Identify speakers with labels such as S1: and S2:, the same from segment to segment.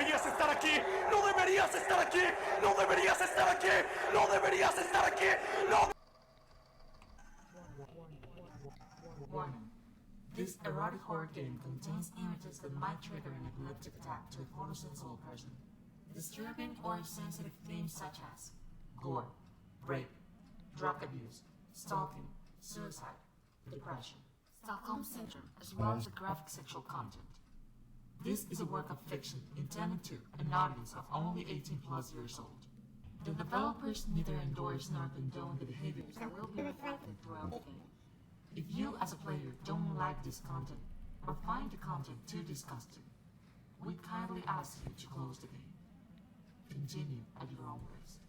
S1: deberías estar aquí. No deberías estar aquí. No deberías estar aquí. No deberías estar aquí. No.
S2: Warning. This erotic horror game contains images that might trigger an epileptic attack to a photosensible person. Disturbing or sensitive themes such as gore, rape, drug abuse, stalking, suicide, depression, Stockholm Syndrome, as well as the graphic sexual content. This is a work of fiction intended to an audience of only 18 plus years old. The developers neither endorse nor condone the behaviors that will be reflected throughout the game. If you as a player don't like this content or find the content too disgusting, we kindly ask you to close the game. Continue at your own pace.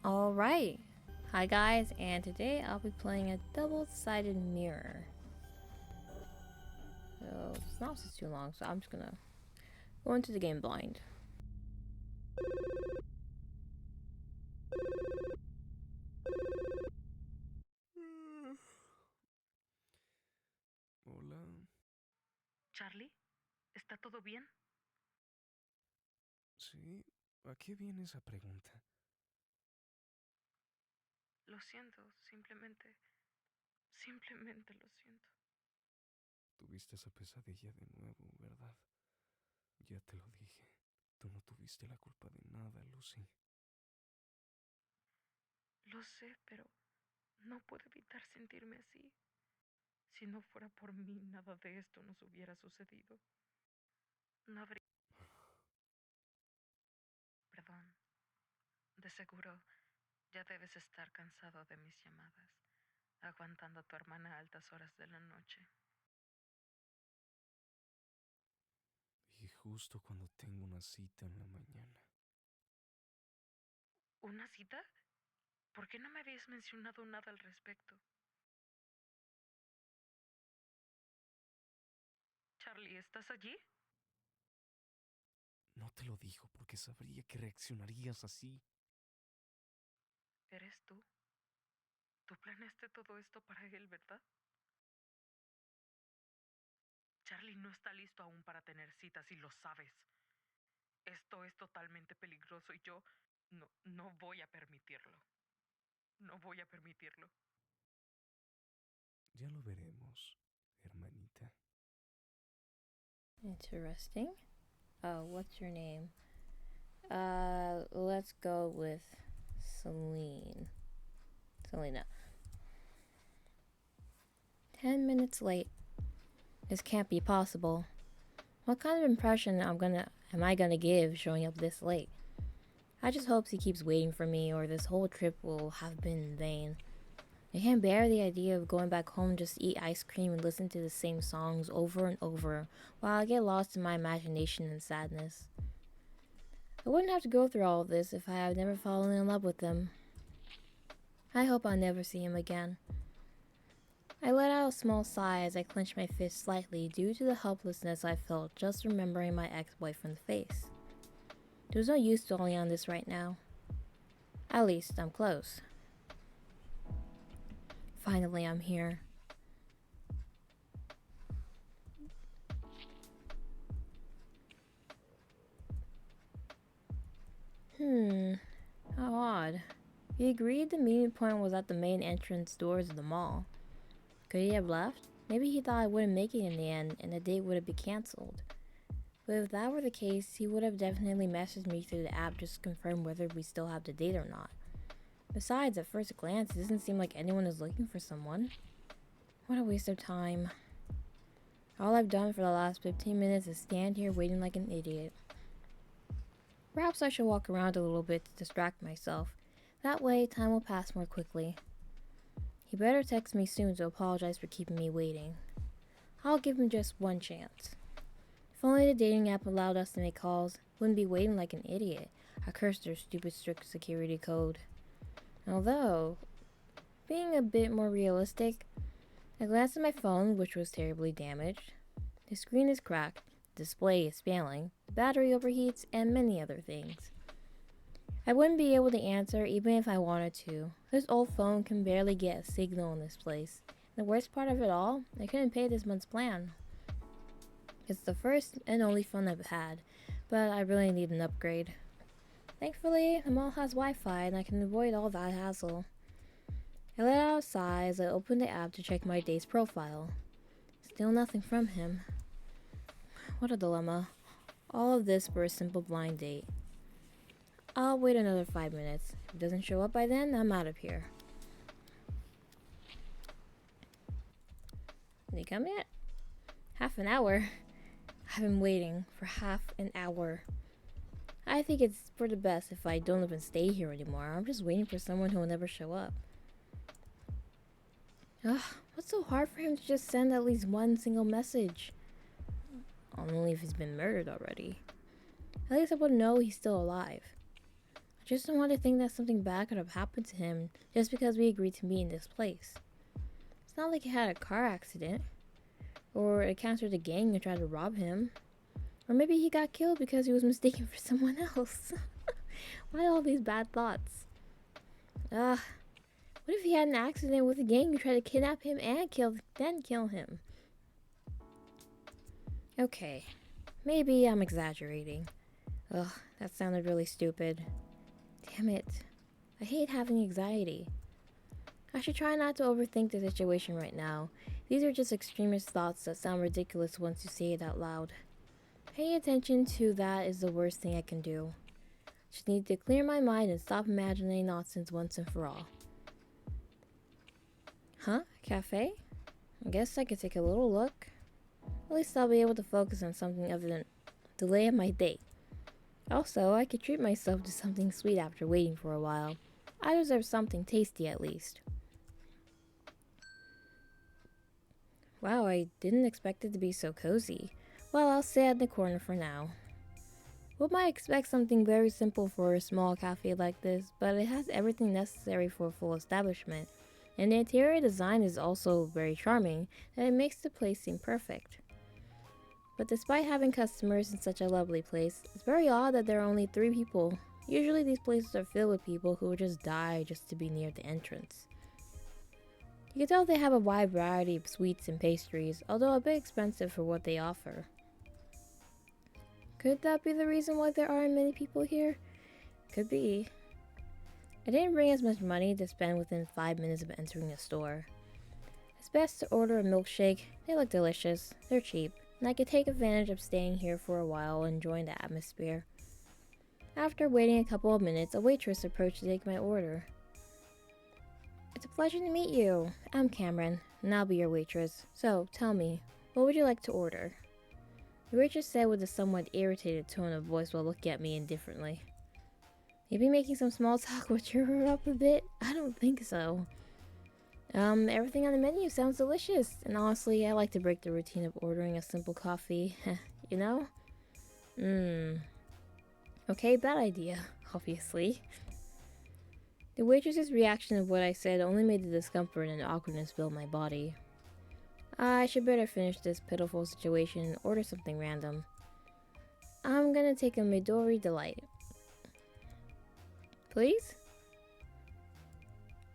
S3: Alright, hi guys, and today I'll be playing a double-sided mirror. So, the synopsis is too long, so I'm just gonna go into the game blind.
S4: Hola.
S5: Charlie, ¿está todo bien?
S4: Sí, ¿a qué viene esa pregunta?
S5: Lo siento, simplemente lo siento.
S4: Tuviste esa pesadilla de nuevo, ¿verdad? Ya te lo dije. Tú no tuviste la culpa de nada, Lucy.
S5: Lo sé, pero no puedo evitar sentirme así. Si no fuera por mí, nada de esto nos hubiera sucedido. No habría... Perdón. De seguro, ya debes estar cansado de mis llamadas, aguantando a tu hermana a altas horas de la noche.
S4: Y justo cuando tengo una cita en la mañana.
S5: ¿Una cita? ¿Por qué no me habías mencionado nada al respecto? Charlie, ¿estás allí?
S4: No te lo digo porque sabría que reaccionarías así.
S5: ¿Eres tú? Tú planeaste todo esto para él, ¿verdad? Charlie no está listo aún para tener citas y lo sabes. Esto es totalmente peligroso y yo no voy a permitirlo. No voy a permitirlo.
S4: Ya lo veremos, hermanita.
S3: Interesting. What's your name? Let's go with Selena. 10 minutes late. This can't be possible. What kind of impression am I gonna give showing up this late? I just hope he keeps waiting for me, or this whole trip will have been in vain. I can't bear the idea of going back home just to eat ice cream and listen to the same songs over and over while I get lost in my imagination and sadness. I wouldn't have to go through all of this if I had never fallen in love with him. I hope I'll never see him again. I let out a small sigh as I clenched my fist slightly due to the helplessness I felt just remembering my ex-boyfriend's face. There's no use dwelling on this right now. At least I'm close. Finally, I'm here. How odd. He agreed the meeting point was at the main entrance doors of the mall. Could he have left? Maybe he thought I wouldn't make it in the end and the date would have been cancelled. But if that were the case, he would have definitely messaged me through the app just to confirm whether we still have the date or not. Besides, at first glance, it doesn't seem like anyone is looking for someone. What a waste of time. All I've done for the last 15 minutes is stand here waiting like an idiot. Perhaps I should walk around a little bit to distract myself. That way, time will pass more quickly. He better text me soon to apologize for keeping me waiting. I'll give him just one chance. If only the dating app allowed us to make calls, wouldn't be waiting like an idiot. I cursed their stupid strict security code. Although, being a bit more realistic, I glanced at my phone, which was terribly damaged. The screen is cracked, the display is failing, the battery overheats, and many other things. I wouldn't be able to answer even if I wanted to. This old phone can barely get a signal in this place. The worst part of it all, I couldn't pay this month's plan. It's the first and only phone I've had, but I really need an upgrade. Thankfully, the mall has Wi-Fi and I can avoid all that hassle. I let out a sigh as I opened the app to check my day's profile. Still nothing from him. What a dilemma. All of this for a simple blind date. I'll wait another 5 minutes. If he doesn't show up by then, I'm out of here. Did he come yet? Half an hour? I've been waiting for half an hour. I think it's for the best if I don't even stay here anymore. I'm just waiting for someone who will never show up. Ugh, what's so hard for him to just send at least one single message? Only if he's been murdered already. At least I would know he's still alive. I just don't want to think that something bad could have happened to him just because we agreed to meet in this place. It's not like he had a car accident, or encountered a gang and tried to rob him, or maybe he got killed because he was mistaken for someone else. Why all these bad thoughts? What if he had an accident with a gang who tried to kidnap him and then kill him? Okay, maybe I'm exaggerating. Ugh, that sounded really stupid. Damn it. I hate having anxiety. I should try not to overthink the situation right now. These are just extremist thoughts that sound ridiculous once you say it out loud. Paying attention to that is the worst thing I can do. Just need to clear my mind and stop imagining nonsense once and for all. Huh? Cafe? I guess I could take a little look. At least I'll be able to focus on something other than delay of my date. Also, I could treat myself to something sweet after waiting for a while. I deserve something tasty at least. Wow, I didn't expect it to be so cozy. Well, I'll stay at the corner for now. One might expect something very simple for a small cafe like this, but it has everything necessary for a full establishment. And the interior design is also very charming, and it makes the place seem perfect. But despite having customers in such a lovely place, it's very odd that there are only 3 people. Usually these places are filled with people who would just die just to be near the entrance. You can tell they have a wide variety of sweets and pastries, although a bit expensive for what they offer. Could that be the reason why there aren't many people here? Could be. I didn't bring as much money to spend within 5 minutes of entering the store. It's best to order a milkshake. They look delicious, they're cheap, and I could take advantage of staying here for a while enjoying the atmosphere. After waiting a couple of minutes, a waitress approached to take my order. It's a pleasure to meet you. I'm Cameron, and I'll be your waitress. So, tell me, what would you like to order? The waitress said with a somewhat irritated tone of voice while looking at me indifferently. Maybe making some small talk would cheer her up a bit? I don't think so. Everything on the menu sounds delicious, and honestly, I like to break the routine of ordering a simple coffee, you know? Okay, bad idea, obviously. The waitress's reaction of what I said only made the discomfort and awkwardness fill my body. I should better finish this pitiful situation and order something random. I'm gonna take a Midori Delight. Please?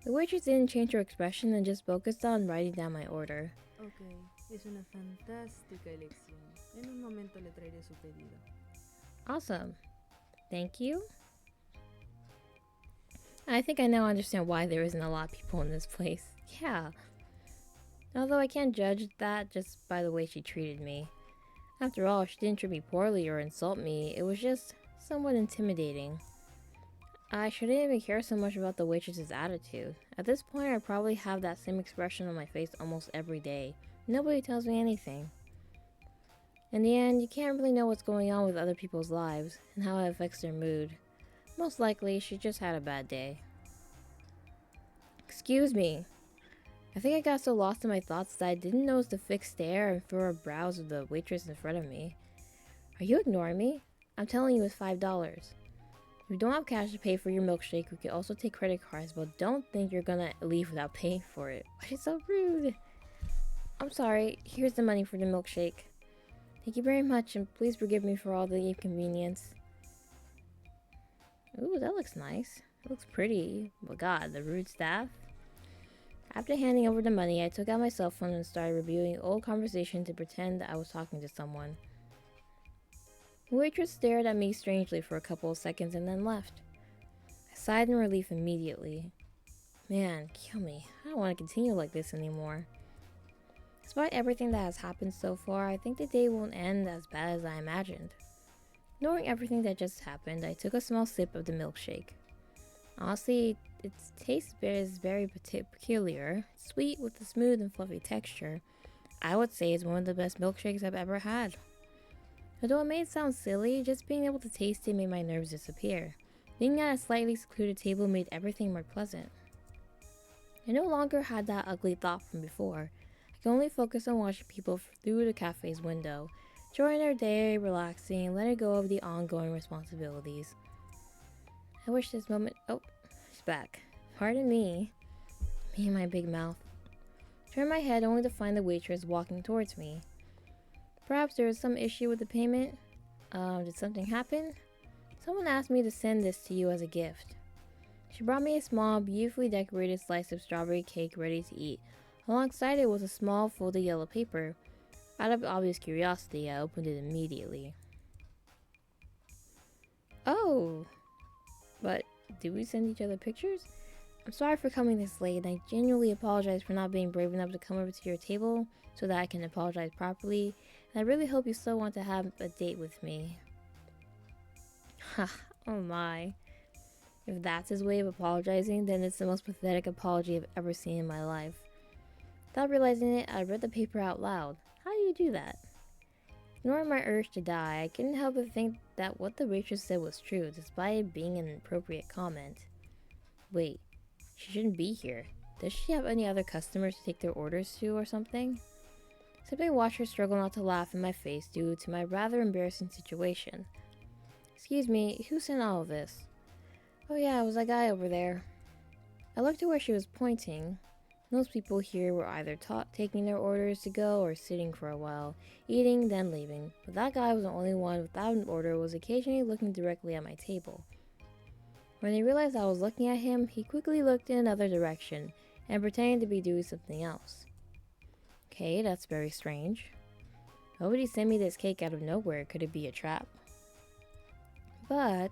S3: The waitress didn't change her expression and just focused on writing down my order.
S6: Ok, es una fantástica elección. En un momento le traeré su pedido.
S3: Awesome. Thank you. I think I now understand why there isn't a lot of people in this place. Yeah. Although I can't judge that just by the way she treated me. After all, she didn't treat me poorly or insult me. It was just somewhat intimidating. I shouldn't even care so much about the waitress's attitude. At this point, I probably have that same expression on my face almost every day. Nobody tells me anything. In the end, you can't really know what's going on with other people's lives and how it affects their mood. Most likely, she just had a bad day. Excuse me. I think I got so lost in my thoughts that I didn't notice the fixed stare and furrowed brows of the waitress in front of me. Are you ignoring me? I'm telling you it's $5. If you don't have cash to pay for your milkshake, we can also take credit cards, but don't think you're gonna leave without paying for it. Why are you so rude? I'm sorry, here's the money for the milkshake. Thank you very much, and please forgive me for all the inconvenience. Ooh, that looks nice. It looks pretty. But God, the rude staff. After handing over the money, I took out my cell phone and started reviewing old conversations to pretend that I was talking to someone. The waitress stared at me strangely for a couple of seconds and then left. I sighed in relief immediately. Man, kill me. I don't want to continue like this anymore. Despite everything that has happened so far, I think the day won't end as bad as I imagined. Knowing everything that just happened, I took a small sip of the milkshake. Honestly, its taste is very peculiar. It's sweet with a smooth and fluffy texture. I would say it's one of the best milkshakes I've ever had. Although it may sound silly, just being able to taste it made my nerves disappear. Being at a slightly secluded table made everything more pleasant. I no longer had that ugly thought from before. I could only focus on watching people through the cafe's window, enjoying their day, relaxing, letting go of the ongoing responsibilities. I wish this moment— oh, she's back. Pardon me. Me and my big mouth. Turned my head only to find the waitress walking towards me. Perhaps there was some issue with the payment? Did something happen? Someone asked me to send this to you as a gift. She brought me a small, beautifully decorated slice of strawberry cake ready to eat. Alongside it was a small folded yellow paper. Out of obvious curiosity, I opened it immediately. Oh! But did we send each other pictures? I'm sorry for coming this late, and I genuinely apologize for not being brave enough to come over to your table so that I can apologize properly, and I really hope you still want to have a date with me. Ha, oh my. If that's his way of apologizing, then it's the most pathetic apology I've ever seen in my life. Without realizing it, I read the paper out loud. How do you do that? Ignoring my urge to die, I couldn't help but think that what the waitress said was true, despite it being an inappropriate comment. Wait, she shouldn't be here. Does she have any other customers to take their orders to or something? Simply watched her struggle not to laugh in my face due to my rather embarrassing situation. Excuse me, who sent all of this? Oh yeah, it was that guy over there. I looked to where she was pointing. Most people here were either taking their orders to go or sitting for a while, eating, then leaving. But that guy was the only one without an order, was occasionally looking directly at my table. When he realized I was looking at him, he quickly looked in another direction and pretended to be doing something else. Okay, that's very strange. Why would he send me this cake out of nowhere? Could it be a trap? But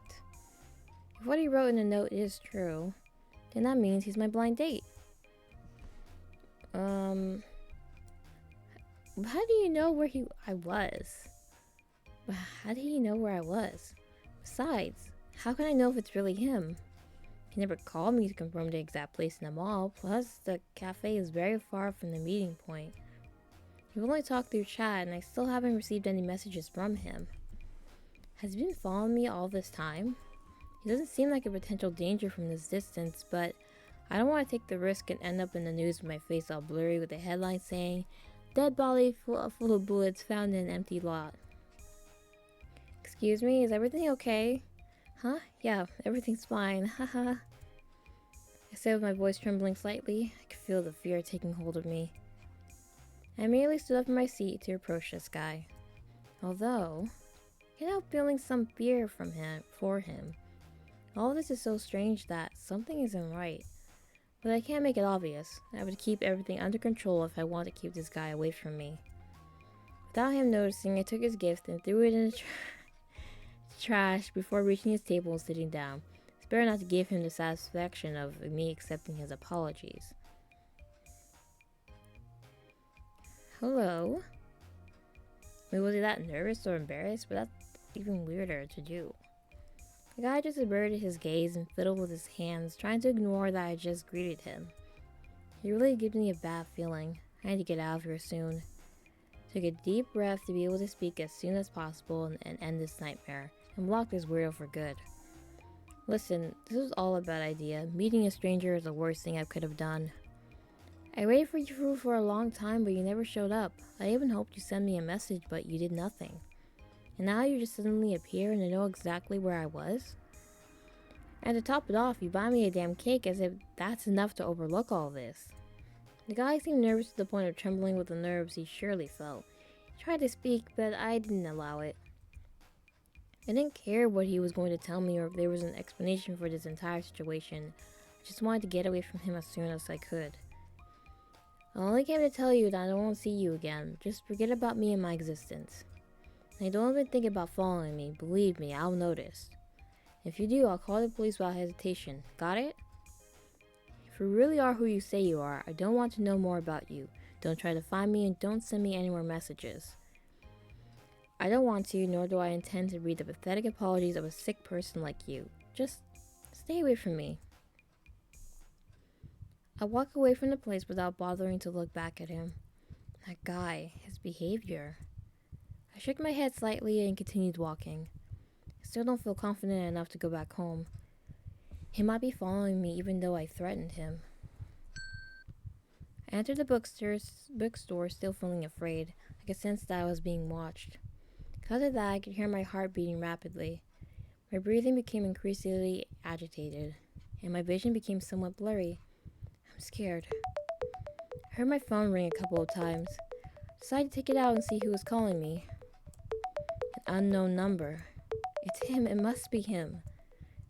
S3: if what he wrote in the note is true, then that means he's my blind date. How do you know where I was? How do you know where I was? Besides, how can I know if it's really him? He never called me to confirm the exact place in the mall, plus the cafe is very far from the meeting point. We've only talked through chat and I still haven't received any messages from him. Has he been following me all this time? He doesn't seem like a potential danger from this distance, but I don't want to take the risk and end up in the news with my face all blurry with a headline saying, "Dead body full of bullets found in an empty lot." Excuse me, is everything okay? Huh? Yeah, everything's fine, haha. I said with my voice trembling slightly. I could feel the fear taking hold of me. I immediately stood up in my seat to approach this guy. Although, I can't help feeling some fear for him. All of this is so strange that something isn't right. But I can't make it obvious. I would keep everything under control if I want to keep this guy away from me. Without him noticing, I took his gift and threw it in the trash before reaching his table and sitting down. It's better not to give him the satisfaction of me accepting his apologies. Hello? Wait, was he that nervous or embarrassed? But that's even weirder to do. The guy just averted his gaze and fiddled with his hands, trying to ignore that I just greeted him. He really gives me a bad feeling. I need to get out of here soon. Took a deep breath to be able to speak as soon as possible and end this nightmare, and block this weirdo for good. Listen, this was all a bad idea. Meeting a stranger is the worst thing I could have done. I waited for you for a long time, but you never showed up. I even hoped you sent me a message, but you did nothing. And now you just suddenly appear and know exactly where I was? And to top it off, you buy me a damn cake as if that's enough to overlook all this. The guy seemed nervous to the point of trembling with the nerves he surely felt. He tried to speak, but I didn't allow it. I didn't care what he was going to tell me or if there was an explanation for this entire situation. I just wanted to get away from him as soon as I could. I only came to tell you that I won't see you again. Just forget about me and my existence. And don't even think about following me. Believe me, I'll notice. If you do, I'll call the police without hesitation. Got it? If you really are who you say you are, I don't want to know more about you. Don't try to find me and don't send me any more messages. I don't want to, nor do I intend to read the pathetic apologies of a sick person like you. Just stay away from me. I walk away from the place without bothering to look back at him. That guy, his behavior. I shook my head slightly and continued walking. I still don't feel confident enough to go back home. He might be following me even though I threatened him. I entered the bookstore still feeling afraid. I could sense that I was being watched. Because of that, I could hear my heart beating rapidly. My breathing became increasingly agitated, and my vision became somewhat blurry. I'm scared. I heard my phone ring a couple of times. Decided to take it out and see who was calling me. An unknown number. It's him. It must be him.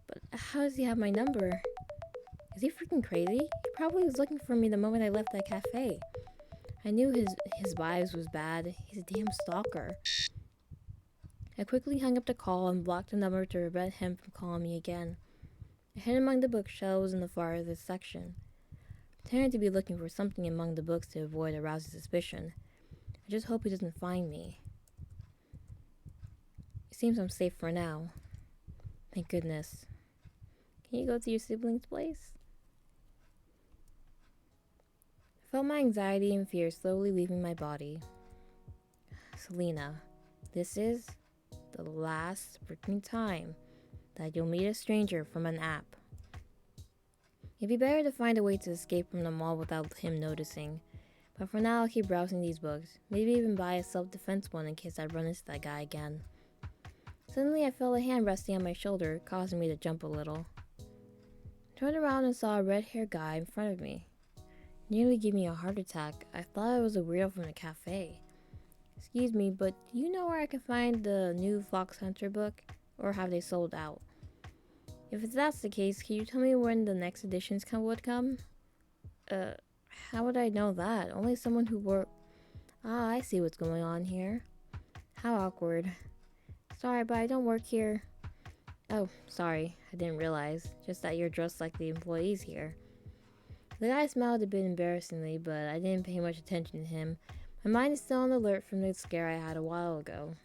S3: But how does he have my number? Is he freaking crazy? He probably was looking for me the moment I left that cafe. I knew his vibes was bad. He's a damn stalker. I quickly hung up the call and blocked the number to prevent him from calling me again. I hid among the bookshelves in the farthest section, pretending to be looking for something among the books to avoid arousing suspicion. I just hope he doesn't find me. It seems I'm safe for now. Thank goodness. Can you go to your sibling's place? I felt my anxiety and fear slowly leaving my body. Selena, this is the last freaking time that you'll meet a stranger from an app. It'd be better to find a way to escape from the mall without him noticing. But for now, I'll keep browsing these books. Maybe even buy a self-defense one in case I run into that guy again. Suddenly, I felt a hand resting on my shoulder, causing me to jump a little. I turned around and saw a red-haired guy in front of me. He nearly gave me a heart attack. I thought I was a weirdo from the cafe. Excuse me, but do you know where I can find the new Fox Hunter book? Or have they sold out? If that's the case, can you tell me when the next editions would come? How would I know that? Only someone who worked... Ah, I see what's going on here. How awkward. Sorry, but I don't work here. Oh, sorry. I didn't realize. Just that you're dressed like the employees here. The guy smiled a bit embarrassingly, but I didn't pay much attention to him. My mind is still on alert from the scare I had a while ago.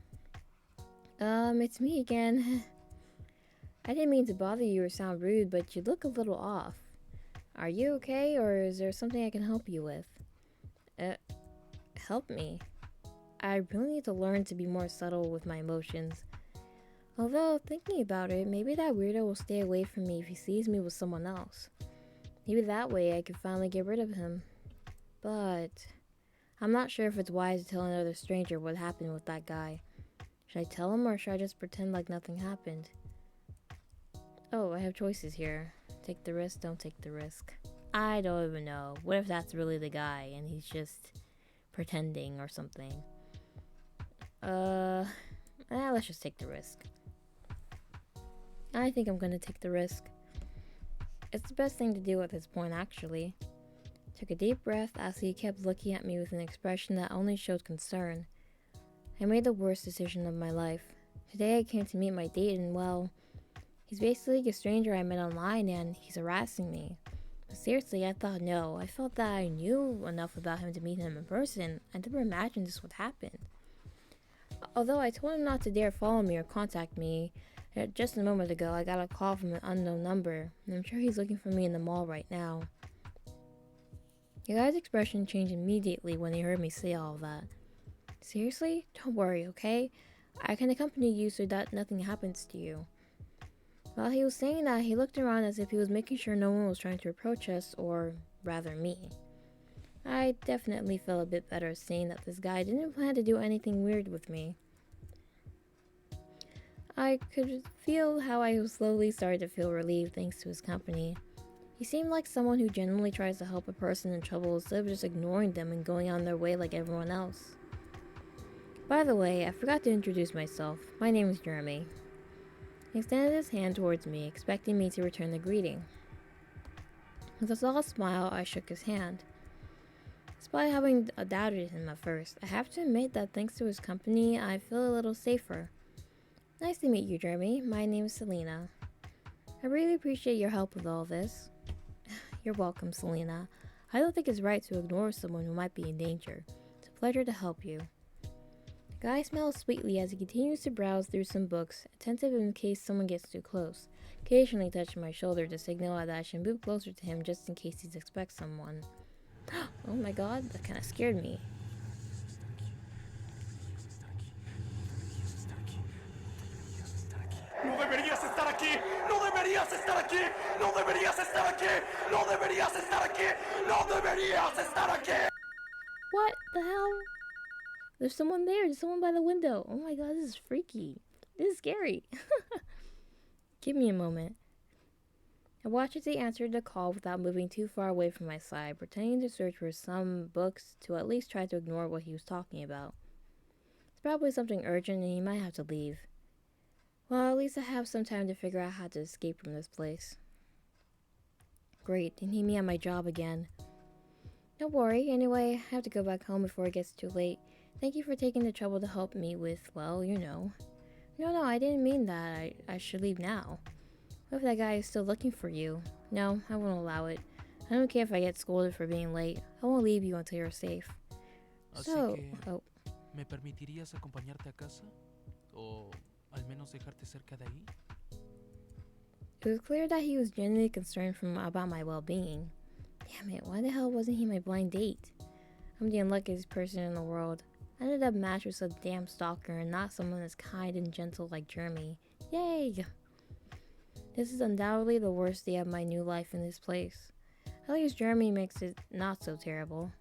S3: It's me again. I didn't mean to bother you or sound rude, but you look a little off. Are you okay, or is there something I can help you with? Help me? I really need to learn to be more subtle with my emotions. Although, thinking about it, maybe that weirdo will stay away from me if he sees me with someone else. Maybe that way I can finally get rid of him. But I'm not sure if it's wise to tell another stranger what happened with that guy. Should I tell him, or should I just pretend like nothing happened? Oh, I have choices here. Take the risk, don't take the risk. I don't even know. What if that's really the guy and he's just pretending or something? Let's just take the risk. I think I'm gonna take the risk. It's the best thing to do at this point, actually. Took a deep breath as he kept looking at me with an expression that only showed concern. I made the worst decision of my life. Today I came to meet my date and, well, he's basically a stranger I met online and he's harassing me. But seriously, I thought no. I felt that I knew enough about him to meet him in person. I never imagined this would happen. Although I told him not to dare follow me or contact me, just a moment ago I got a call from an unknown number, and I'm sure he's looking for me in the mall right now. The guy's expression changed immediately when he heard me say all of that. Seriously? Don't worry, okay? I can accompany you so that nothing happens to you. While he was saying that, he looked around as if he was making sure no one was trying to approach us, or rather me. I definitely felt a bit better seeing that this guy didn't plan to do anything weird with me. I could feel how I slowly started to feel relieved thanks to his company. He seemed like someone who genuinely tries to help a person in trouble instead of just ignoring them and going on their way like everyone else. By the way, I forgot to introduce myself. My name is Jeremy. He extended his hand towards me, expecting me to return the greeting. With a soft smile, I shook his hand. Despite having doubted him at first, I have to admit that thanks to his company, I feel a little safer. Nice to meet you, Jeremy. My name is Selena. I really appreciate your help with all this. You're welcome, Selena. I don't think it's right to ignore someone who might be in danger. It's a pleasure to help you. The guy smiles sweetly as he continues to browse through some books, attentive in case someone gets too close, occasionally touching my shoulder to signal that I should move closer to him just in case he expects someone. Oh my god, that kind of scared me.
S1: No deberías estar aquí. No deberías estar aquí. No deberías estar aquí. No deberías estar aquí. No deberías estar aquí.
S3: What the hell? There's someone there. There's someone by the window. Oh my god, this is freaky. This is scary. Give me a moment. I watched as he answered the call without moving too far away from my side, pretending to search for some books to at least try to ignore what he was talking about. It's probably something urgent and he might have to leave. Well, at least I have some time to figure out how to escape from this place. Great, they need me at my job again. Don't worry, anyway, I have to go back home before it gets too late. Thank you for taking the trouble to help me with, well, you know. No, I didn't mean that. I should leave now. What if that guy is still looking for you? No, I won't allow it. I don't care if I get scolded for being late. I won't leave you until you're safe.
S7: ¿Me permitirías acompañarte a casa? ¿O al menos dejarte cerca de ahí?
S3: It was clear that he was genuinely concerned about my well-being. Damn it, why the hell wasn't he my blind date? I'm the unluckiest person in the world. I ended up matched with a damn stalker and not someone as kind and gentle like Jeremy. Yay! This is undoubtedly the worst day of my new life in this place. At least Jeremy makes it not so terrible.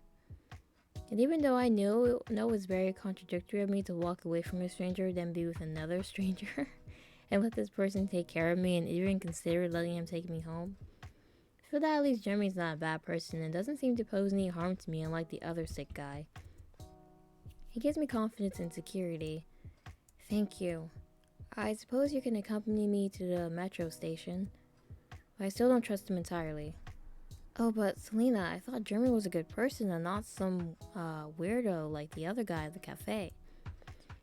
S3: And even though I know it's very contradictory of me to walk away from a stranger than be with another stranger and let this person take care of me and even consider letting him take me home, I feel that at least Jeremy's not a bad person and doesn't seem to pose any harm to me unlike the other sick guy. He gives me confidence and security. Thank you. I suppose you can accompany me to the metro station. But I still don't trust him entirely. Oh, but Selena, I thought Jeremy was a good person and not some weirdo like the other guy at the cafe.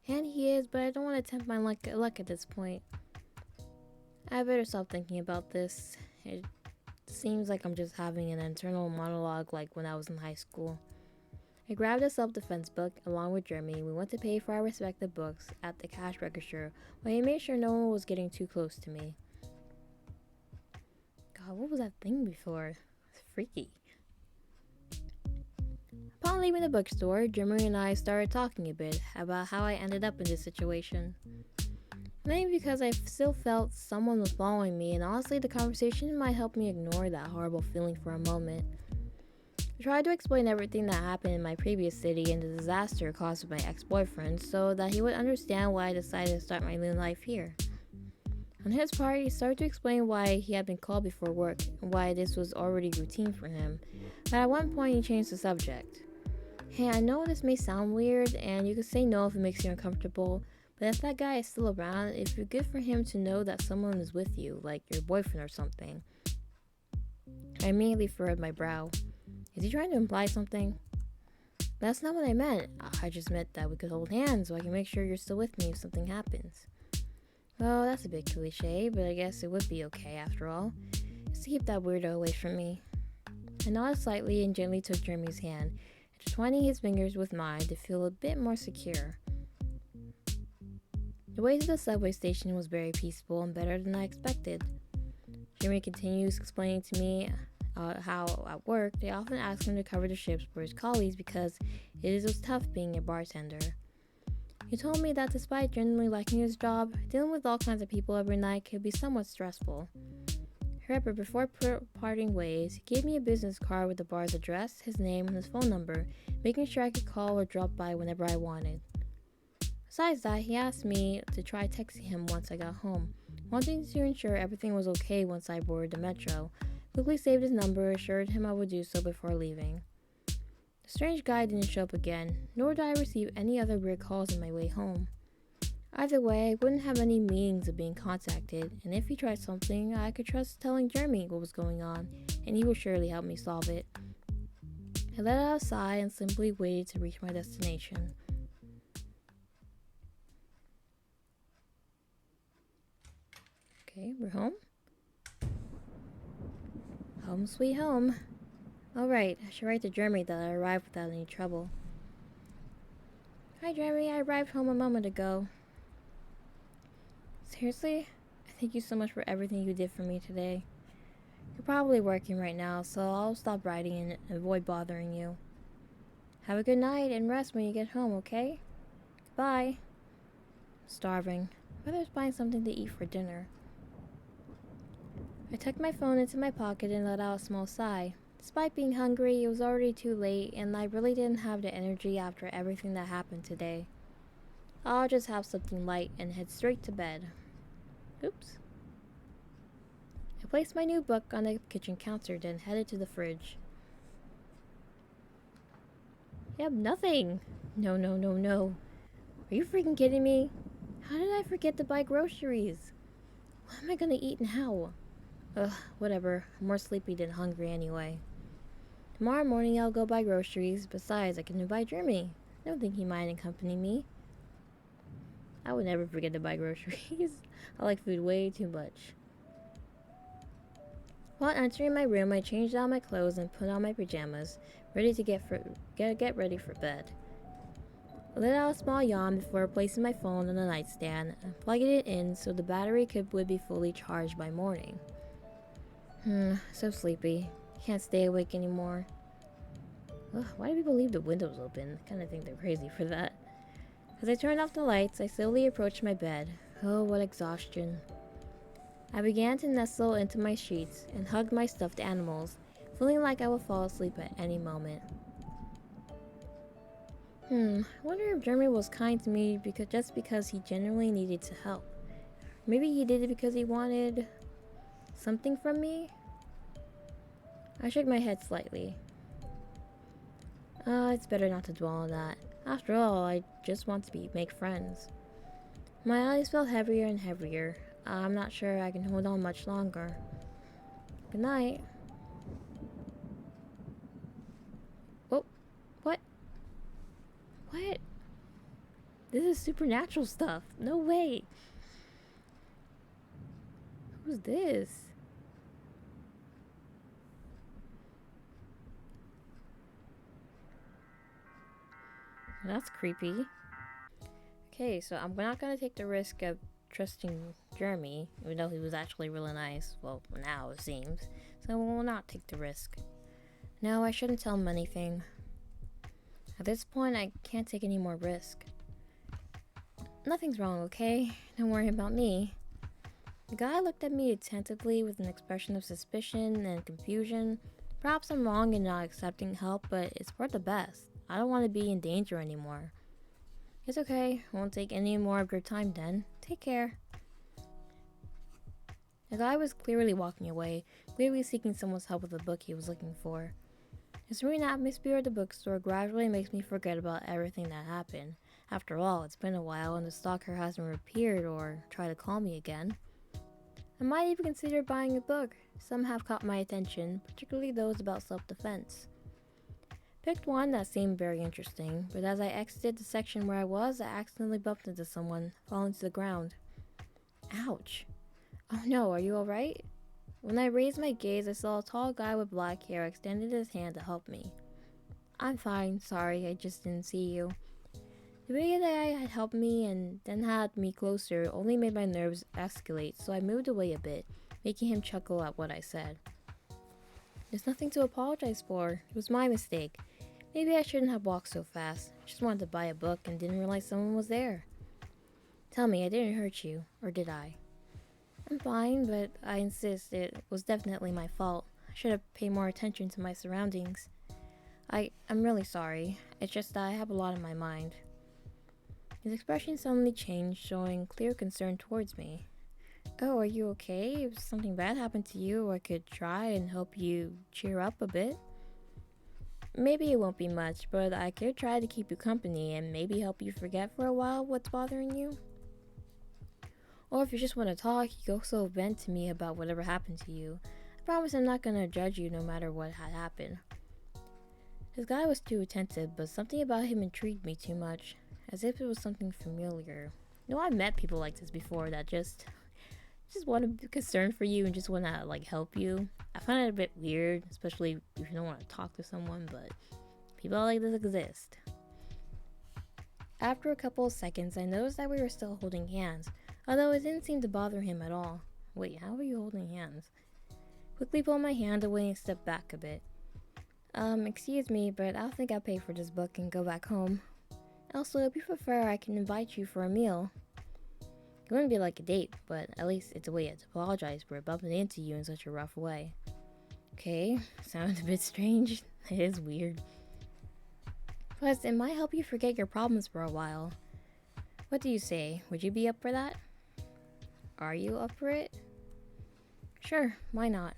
S3: And he is, but I don't want to tempt my luck at this point. I better stop thinking about this. It seems like I'm just having an internal monologue like when I was in high school. I grabbed a self-defense book along with Jeremy. We went to pay for our respective books at the cash register while he made sure no one was getting too close to me. God, what was that thing before? It's freaky. Upon leaving the bookstore, Jeremy and I started talking a bit about how I ended up in this situation. Mainly because I still felt someone was following me, and honestly the conversation might help me ignore that horrible feeling for a moment. I tried to explain everything that happened in my previous city and the disaster caused by my ex-boyfriend so that he would understand why I decided to start my new life here. On his part, he started to explain why he had been called before work and why this was already routine for him, but at one point he changed the subject. Hey, I know this may sound weird and you could say no if it makes you uncomfortable, but if that guy is still around, it'd be good for him to know that someone is with you, like your boyfriend or something. I immediately furrowed my brow. Is he trying to imply something? That's not what I meant. I just meant that we could hold hands so I can make sure you're still with me if something happens. Well, that's a bit cliche, but I guess it would be okay after all. Just to keep that weirdo away from me. I nodded slightly and gently took Jeremy's hand, intertwining his fingers with mine to feel a bit more secure. The way to the subway station was very peaceful and better than I expected. Jeremy continues explaining to me how at work they often ask him to cover the shifts for his colleagues because it is tough being a bartender. He told me that despite genuinely liking his job, dealing with all kinds of people every night could be somewhat stressful. However, before parting ways, he gave me a business card with the bar's address, his name, and his phone number, making sure I could call or drop by whenever I wanted. Besides that, he asked me to try texting him once I got home, wanting to ensure everything was okay once I boarded the metro. Quickly saved his number, assured him I would do so before leaving. The strange guy didn't show up again, nor did I receive any other weird calls on my way home. Either way, I wouldn't have any means of being contacted, and if he tried something, I could trust telling Jeremy what was going on, and he would surely help me solve it. I let out a sigh and simply waited to reach my destination. Okay, we're home. Home sweet home. Alright, I should write to Jeremy that I arrived without any trouble. Hi Jeremy, I arrived home a moment ago. Seriously? Thank you so much for everything you did for me today. You're probably working right now, so I'll stop writing and avoid bothering you. Have a good night and rest when you get home, okay? Goodbye. Starving. Mother's buying something to eat for dinner. I tucked my phone into my pocket and let out a small sigh. Despite being hungry, it was already too late, and I really didn't have the energy after everything that happened today. I'll just have something light and head straight to bed. Oops. I placed my new book on the kitchen counter, then headed to the fridge. You have nothing! No. Are you freaking kidding me? How did I forget to buy groceries? What am I gonna eat now? Ugh, whatever. I'm more sleepy than hungry anyway. Tomorrow morning I'll go buy groceries. Besides, I can invite Jeremy. I don't think he might accompany me. I would never forget to buy groceries. I like food way too much. While entering my room, I changed out my clothes and put on my pajamas, ready to get ready for bed. I let out a small yawn before placing my phone on the nightstand and plugging it in so the battery would be fully charged by morning. So sleepy. Can't stay awake anymore. Ugh, why do people leave the windows open? I kinda think they're crazy for that. As I turned off the lights, I slowly approached my bed. Oh, what exhaustion. I began to nestle into my sheets and hug my stuffed animals, feeling like I would fall asleep at any moment. I wonder if Jeremy was kind to me just because he genuinely needed to help. Maybe he did it because he wanted something from me? I shook my head slightly. It's better not to dwell on that. After all, I just want to make friends. My eyes felt heavier and heavier. I'm not sure I can hold on much longer. Good night. Oh, what? What? This is supernatural stuff. No way. Who's this? That's creepy. Okay, so I'm not gonna take the risk of trusting Jeremy, even though he was actually really nice. Well, now it seems. So we'll not take the risk. No, I shouldn't tell him anything. At this point, I can't take any more risk. Nothing's wrong, okay? Don't worry about me. The guy looked at me attentively with an expression of suspicion and confusion. Perhaps I'm wrong in not accepting help, but it's for the best. I don't want to be in danger anymore. It's okay. I won't take any more of your time then. Take care. The guy was clearly walking away, clearly seeking someone's help with the book he was looking for. The serene atmosphere of the bookstore gradually makes me forget about everything that happened. After all, it's been a while and the stalker hasn't reappeared or tried to call me again. I might even consider buying a book. Some have caught my attention, particularly those about self-defense. Picked one that seemed very interesting, but as I exited the section where I was, I accidentally bumped into someone, falling to the ground. Ouch. Oh no, are you alright? When I raised my gaze, I saw a tall guy with black hair extended his hand to help me. I'm fine, sorry, I just didn't see you. The way that guy had helped me and then had me closer only made my nerves escalate, so I moved away a bit, making him chuckle at what I said. There's nothing to apologize for. It was my mistake. Maybe I shouldn't have walked so fast. I just wanted to buy a book and didn't realize someone was there. Tell me, I didn't hurt you, or did I? I'm fine, but I insist it was definitely my fault. I should have paid more attention to my surroundings. I'm really sorry. It's just that I have a lot on my mind. His expression suddenly changed, showing clear concern towards me. Oh, are you okay? If something bad happened to you, I could try and help you cheer up a bit. Maybe it won't be much, but I could try to keep you company and maybe help you forget for a while what's bothering you. Or if you just want to talk, you can also vent to me about whatever happened to you. I promise I'm not gonna judge you no matter what had happened. This guy was too attentive, but something about him intrigued me too much, as if it was something familiar. You know, I've met people like this before that just want to be concerned for you and just want to like help you. I find it a bit weird, especially if you don't want to talk to someone, but people like this exist. After a couple of seconds, I noticed that we were still holding hands, although it didn't seem to bother him at all. Wait, how are you holding hands? Quickly pulled my hand away and stepped back a bit. Excuse me, but I don't think I'll pay for this book and go back home. Also, if you prefer, I can invite you for a meal. It wouldn't be like a date, but at least it's a way to apologize for bumping into you in such a rough way. Okay, sounds a bit strange. It is weird. Plus, it might help you forget your problems for a while. What do you say? Would you be up for that? Are you up for it? Sure, why not?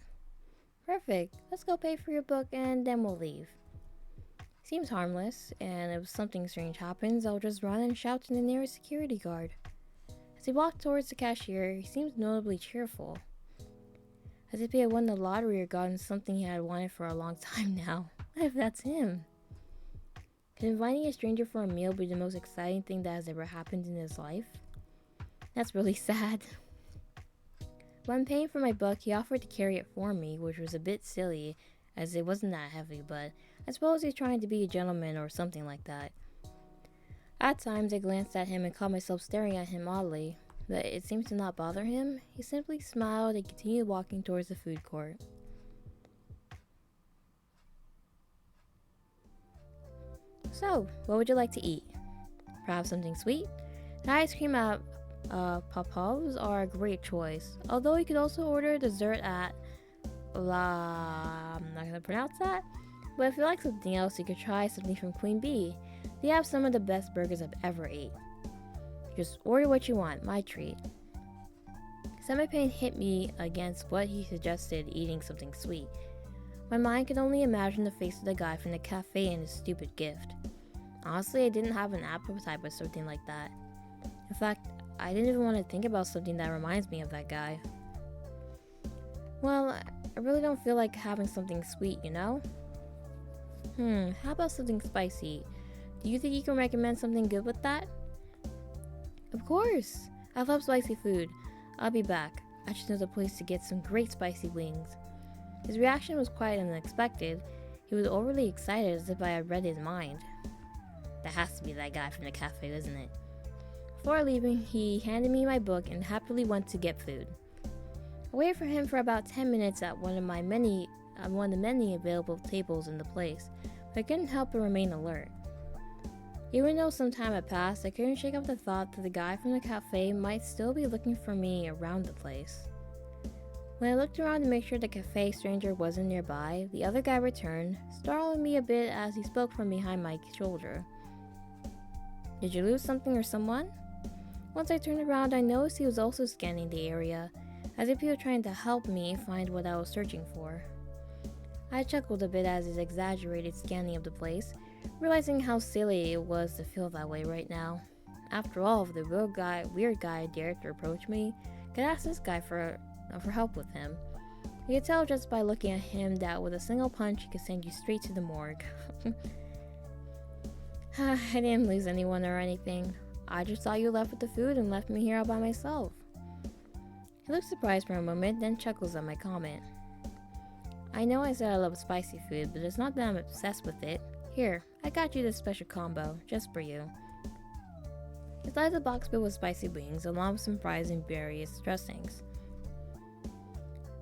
S3: Perfect. Let's go pay for your book and then we'll leave. Seems harmless, and if something strange happens, I'll just run and shout to the nearest security guard. As he walked towards the cashier, he seemed notably cheerful, as if he had won the lottery or gotten something he had wanted for a long time now. What if that's him? Could inviting a stranger for a meal be the most exciting thing that has ever happened in his life? That's really sad. When paying for my book, he offered to carry it for me, which was a bit silly, as it wasn't that heavy, but I suppose he's trying to be a gentleman or something like that. At times, I glanced at him and caught myself staring at him oddly, but it seemed to not bother him. He simply smiled and continued walking towards the food court. So, what would you like to eat? Perhaps something sweet? The ice cream at Popov's are a great choice, although you could also order dessert at I'm not gonna pronounce that, but if you like something else, you could try something from Queen Bee. They have some of the best burgers I've ever ate. Just order what you want, my treat. Semi-pain hit me against what he suggested, eating something sweet. My mind could only imagine the face of the guy from the cafe and his stupid gift. Honestly, I didn't have an appetite for something like that. In fact, I didn't even want to think about something that reminds me of that guy. Well, I really don't feel like having something sweet, you know? How about something spicy? Do you think you can recommend something good with that? Of course! I love spicy food. I'll be back. I just know the place to get some great spicy wings. His reaction was quite unexpected. He was overly excited as if I had read his mind. That has to be that guy from the cafe, isn't it? Before leaving, he handed me my book and happily went to get food. I waited for him for about 10 minutes at one of the many available tables in the place, but I couldn't help but remain alert. Even though some time had passed, I couldn't shake off the thought that the guy from the cafe might still be looking for me around the place. When I looked around to make sure the cafe stranger wasn't nearby, the other guy returned, startling me a bit as he spoke from behind my shoulder. Did you lose something or someone? Once I turned around, I noticed he was also scanning the area, as if he was trying to help me find what I was searching for. I chuckled a bit at his exaggerated scanning of the place, realizing how silly it was to feel that way right now. After all, if the weird guy dared to approach me, I could ask this guy for help with him. You could tell just by looking at him that with a single punch he could send you straight to the morgue. I didn't lose anyone or anything. I just thought you left with the food and left me here all by myself. He looks surprised for a moment, then chuckles at my comment. I know I said I love spicy food, but it's not that I'm obsessed with it. Here, I got you this special combo, just for you. He slides a box filled with spicy wings, along with some fries and various dressings.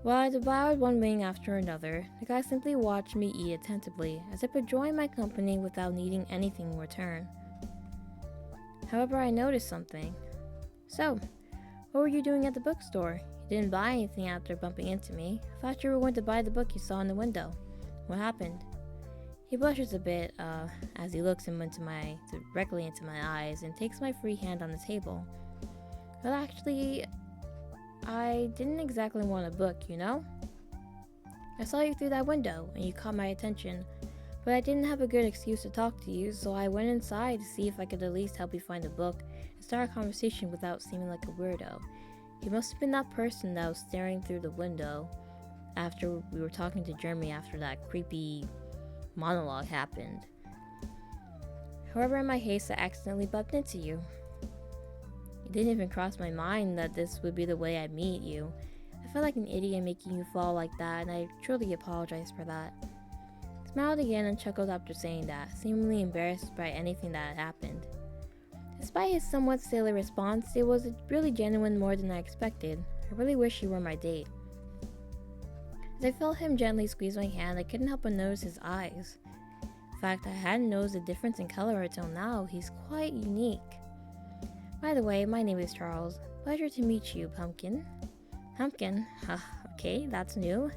S3: While I devoured one wing after another, the guy simply watched me eat attentively, as if enjoying my company without needing anything in return. However, I noticed something. So, what were you doing at the bookstore? You didn't buy anything after bumping into me. I thought you were going to buy the book you saw in the window. What happened? He blushes a bit, as he looks directly into my eyes and takes my free hand on the table. Well, actually, I didn't exactly want a book, you know? I saw you through that window, and you caught my attention, but I didn't have a good excuse to talk to you, so I went inside to see if I could at least help you find a book and start a conversation without seeming like a weirdo. He must have been that person that was staring through the window after we were talking to Jeremy after that creepy monologue happened. However, in my haste, I accidentally bumped into you. It didn't even cross my mind that this would be the way I'd meet you. I felt like an idiot making you fall like that, and I truly apologize for that. I smiled again and chuckled after saying that, seemingly embarrassed by anything that had happened. Despite his somewhat silly response, it was really genuine more than I expected. I really wish he were my date. As I felt him gently squeeze my hand, I couldn't help but notice his eyes. In fact, I hadn't noticed the difference in color until now. He's quite unique. By the way, my name is Charles. Pleasure to meet you, Pumpkin. Pumpkin? Huh, okay, that's new.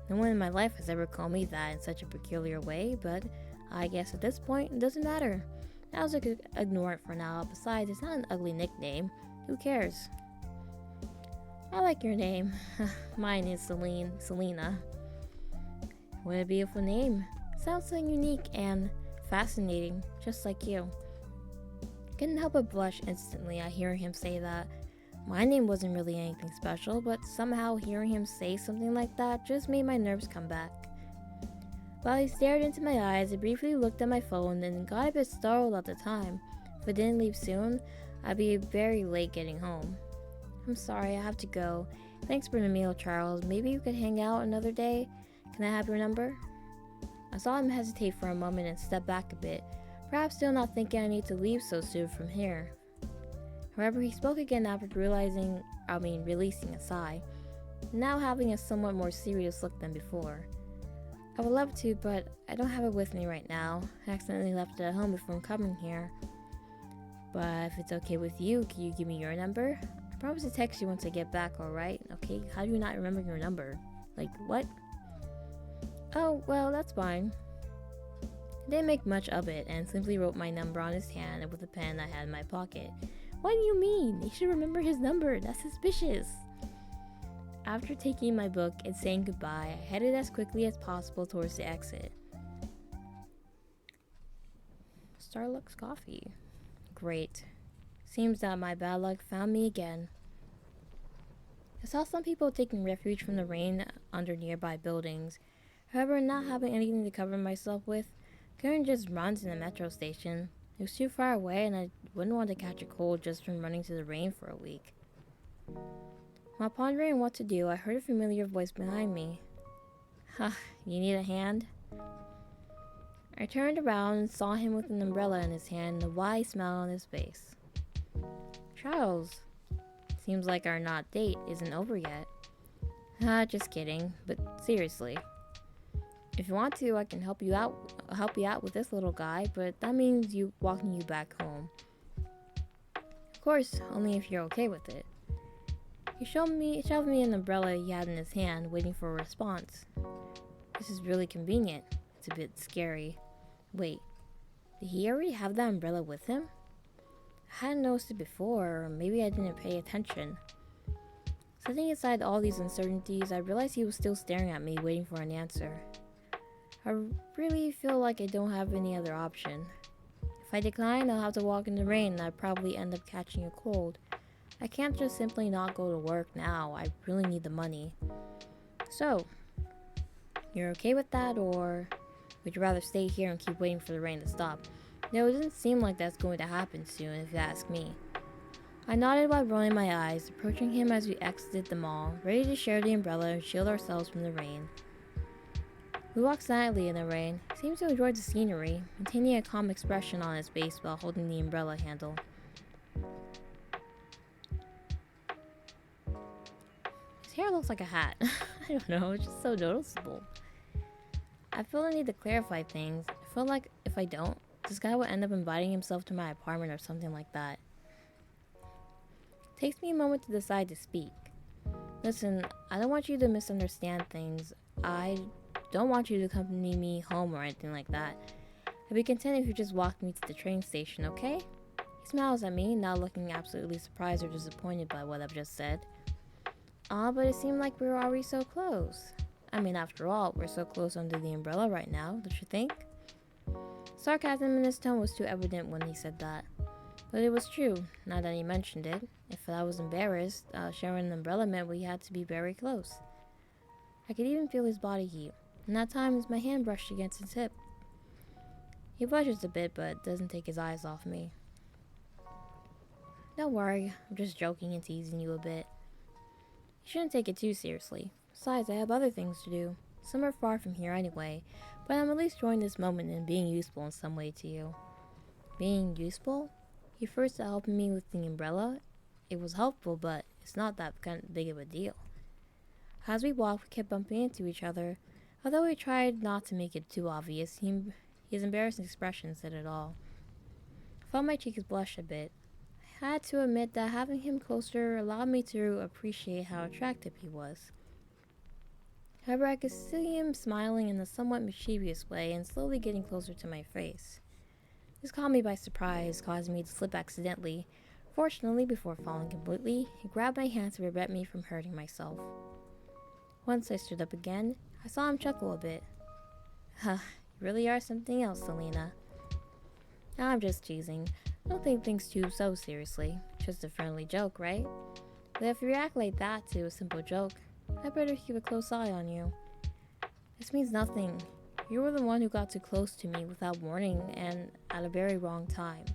S3: No one in my life has ever called me that in such a peculiar way, but I guess at this point, it doesn't matter. I also could ignore it for now. Besides, it's not an ugly nickname. Who cares? I like your name. Mine is Selena. What a beautiful name. Sounds so unique and fascinating, just like you. I couldn't help but blush instantly at hearing him say that. My name wasn't really anything special, but somehow hearing him say something like that just made my nerves come back. While he stared into my eyes, I briefly looked at my phone and got a bit startled at the time. If I didn't leave soon, I'd be very late getting home. I'm sorry, I have to go. Thanks for the meal, Charles. Maybe you could hang out another day? Can I have your number? I saw him hesitate for a moment and step back a bit, perhaps still not thinking I need to leave so soon from here. However, he spoke again after releasing a sigh, now having a somewhat more serious look than before. I would love to, but I don't have it with me right now. I accidentally left it at home before coming here. But if it's okay with you, can you give me your number? I promise to text you once I get back, alright? Okay, how do you not remember your number? Like, what? Oh, well, that's fine. I didn't make much of it and simply wrote my number on his hand with a pen I had in my pocket. What do you mean? He should remember his number. That's suspicious. After taking my book and saying goodbye, I headed as quickly as possible towards the exit. Starbucks coffee. Great. Seems that my bad luck found me again. I saw some people taking refuge from the rain under nearby buildings. However, not having anything to cover myself with, I couldn't just run to the metro station. It was too far away and I wouldn't want to catch a cold just from running to the rain for a week. While pondering what to do, I heard a familiar voice behind me. Huh, you need a hand? I turned around and saw him with an umbrella in his hand and a wide smile on his face. Charles, seems like our not date isn't over yet. Just kidding, but seriously. If you want to, I can help you out with this little guy, but that means walking you back home. Of course, only if you're okay with it. He shoved me an umbrella he had in his hand, waiting for a response. This is really convenient. It's a bit scary. Wait, did he already have that umbrella with him? I hadn't noticed it before, or maybe I didn't pay attention. Setting aside all these uncertainties, I realized he was still staring at me, waiting for an answer. I really feel like I don't have any other option. If I decline, I'll have to walk in the rain and I'd probably end up catching a cold. I can't just simply not go to work now. I really need the money. So, you're okay with that, or would you rather stay here and keep waiting for the rain to stop? No, it doesn't seem like that's going to happen soon, if you ask me. I nodded while rolling my eyes, approaching him as we exited the mall, ready to share the umbrella and shield ourselves from the rain. We walked silently in the rain. He seemed to enjoy the scenery, maintaining a calm expression on his face while holding the umbrella handle. His hair looks like a hat. I don't know, it's just so noticeable. I feel the need to clarify things. I feel like if I don't, this guy will end up inviting himself to my apartment or something like that. It takes me a moment to decide to speak. Listen, I don't want you to misunderstand things. I don't want you to accompany me home or anything like that. I'd be content if you just walked me to the train station, okay? He smiles at me, not looking absolutely surprised or disappointed by what I've just said. But it seemed like we were already so close. I mean, after all, we're so close under the umbrella right now, don't you think? Sarcasm in his tone was too evident when he said that. But it was true, now that he mentioned it. If I was embarrassed, sharing an umbrella meant we had to be very close. I could even feel his body heat, and at times my hand brushed against his hip. He blushes a bit, but doesn't take his eyes off me. Don't worry, I'm just joking and teasing you a bit. You shouldn't take it too seriously. Besides, I have other things to do. Some are far from here anyway, but I'm at least enjoying this moment and being useful in some way to you. Being useful? He first helping me with the umbrella. It was helpful, but it's not that kind of big of a deal. As we walked, we kept bumping into each other. Although he tried not to make it too obvious, his embarrassing expression said it all. I felt my cheeks blush a bit. I had to admit that having him closer allowed me to appreciate how attractive he was. However, I could see him smiling in a somewhat mischievous way and slowly getting closer to my face. This caught me by surprise, causing me to slip accidentally. Fortunately, before falling completely, he grabbed my hand to prevent me from hurting myself. Once I stood up again, I saw him chuckle a bit. Huh, you really are something else, Selena. I'm just teasing. Don't take things too so seriously. Just a friendly joke, right? But if you react like that to a simple joke, I better keep a close eye on you. This means nothing. You were the one who got too close to me without warning and at a very wrong time.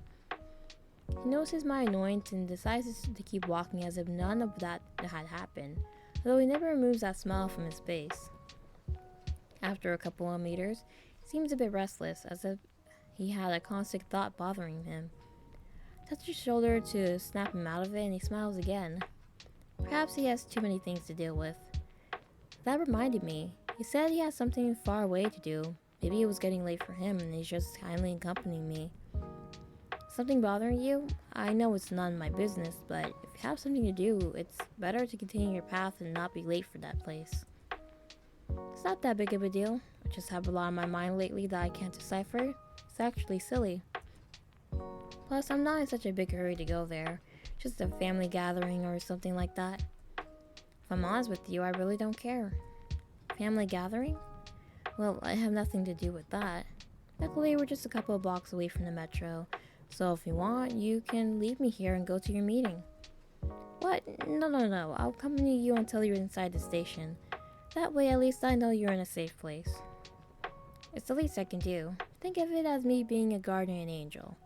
S3: He notices my annoyance and decides to keep walking as if none of that had happened, although he never removes that smile from his face. After a couple of meters, he seems a bit restless, as if he had a constant thought bothering him. I touch his shoulder to snap him out of it, and he smiles again. Perhaps he has too many things to deal with. That reminded me. He said he had something far away to do. Maybe it was getting late for him, and he's just kindly accompanying me. Something bothering you? I know it's none of my business, but if you have something to do, it's better to continue your path and not be late for that place. It's not that big of a deal. I just have a lot on my mind lately that I can't decipher. It's actually silly. Plus, I'm not in such a big hurry to go there. Just a family gathering or something like that. If I'm honest with you, I really don't care. Family gathering? Well, I have nothing to do with that. Luckily, we're just a couple of blocks away from the metro, so if you want, you can leave me here and go to your meeting. What? No. I'll accompany you until you're inside the station. That way, at least I know you're in a safe place. It's the least I can do. Think of it as me being a guardian angel.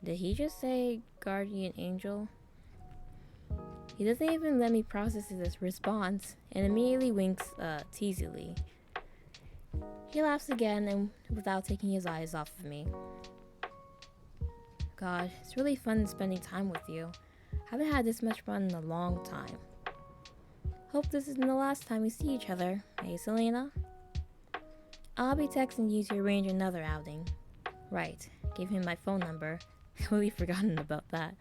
S3: Did he just say guardian angel? He doesn't even let me process his response and immediately winks teasily. He laughs again and without taking his eyes off of me. God, it's really fun spending time with you. I haven't had this much fun in a long time. Hope this isn't the last time we see each other, hey Selena? I'll be texting you to arrange another outing. Right, gave him my phone number. Completely forgotten about that.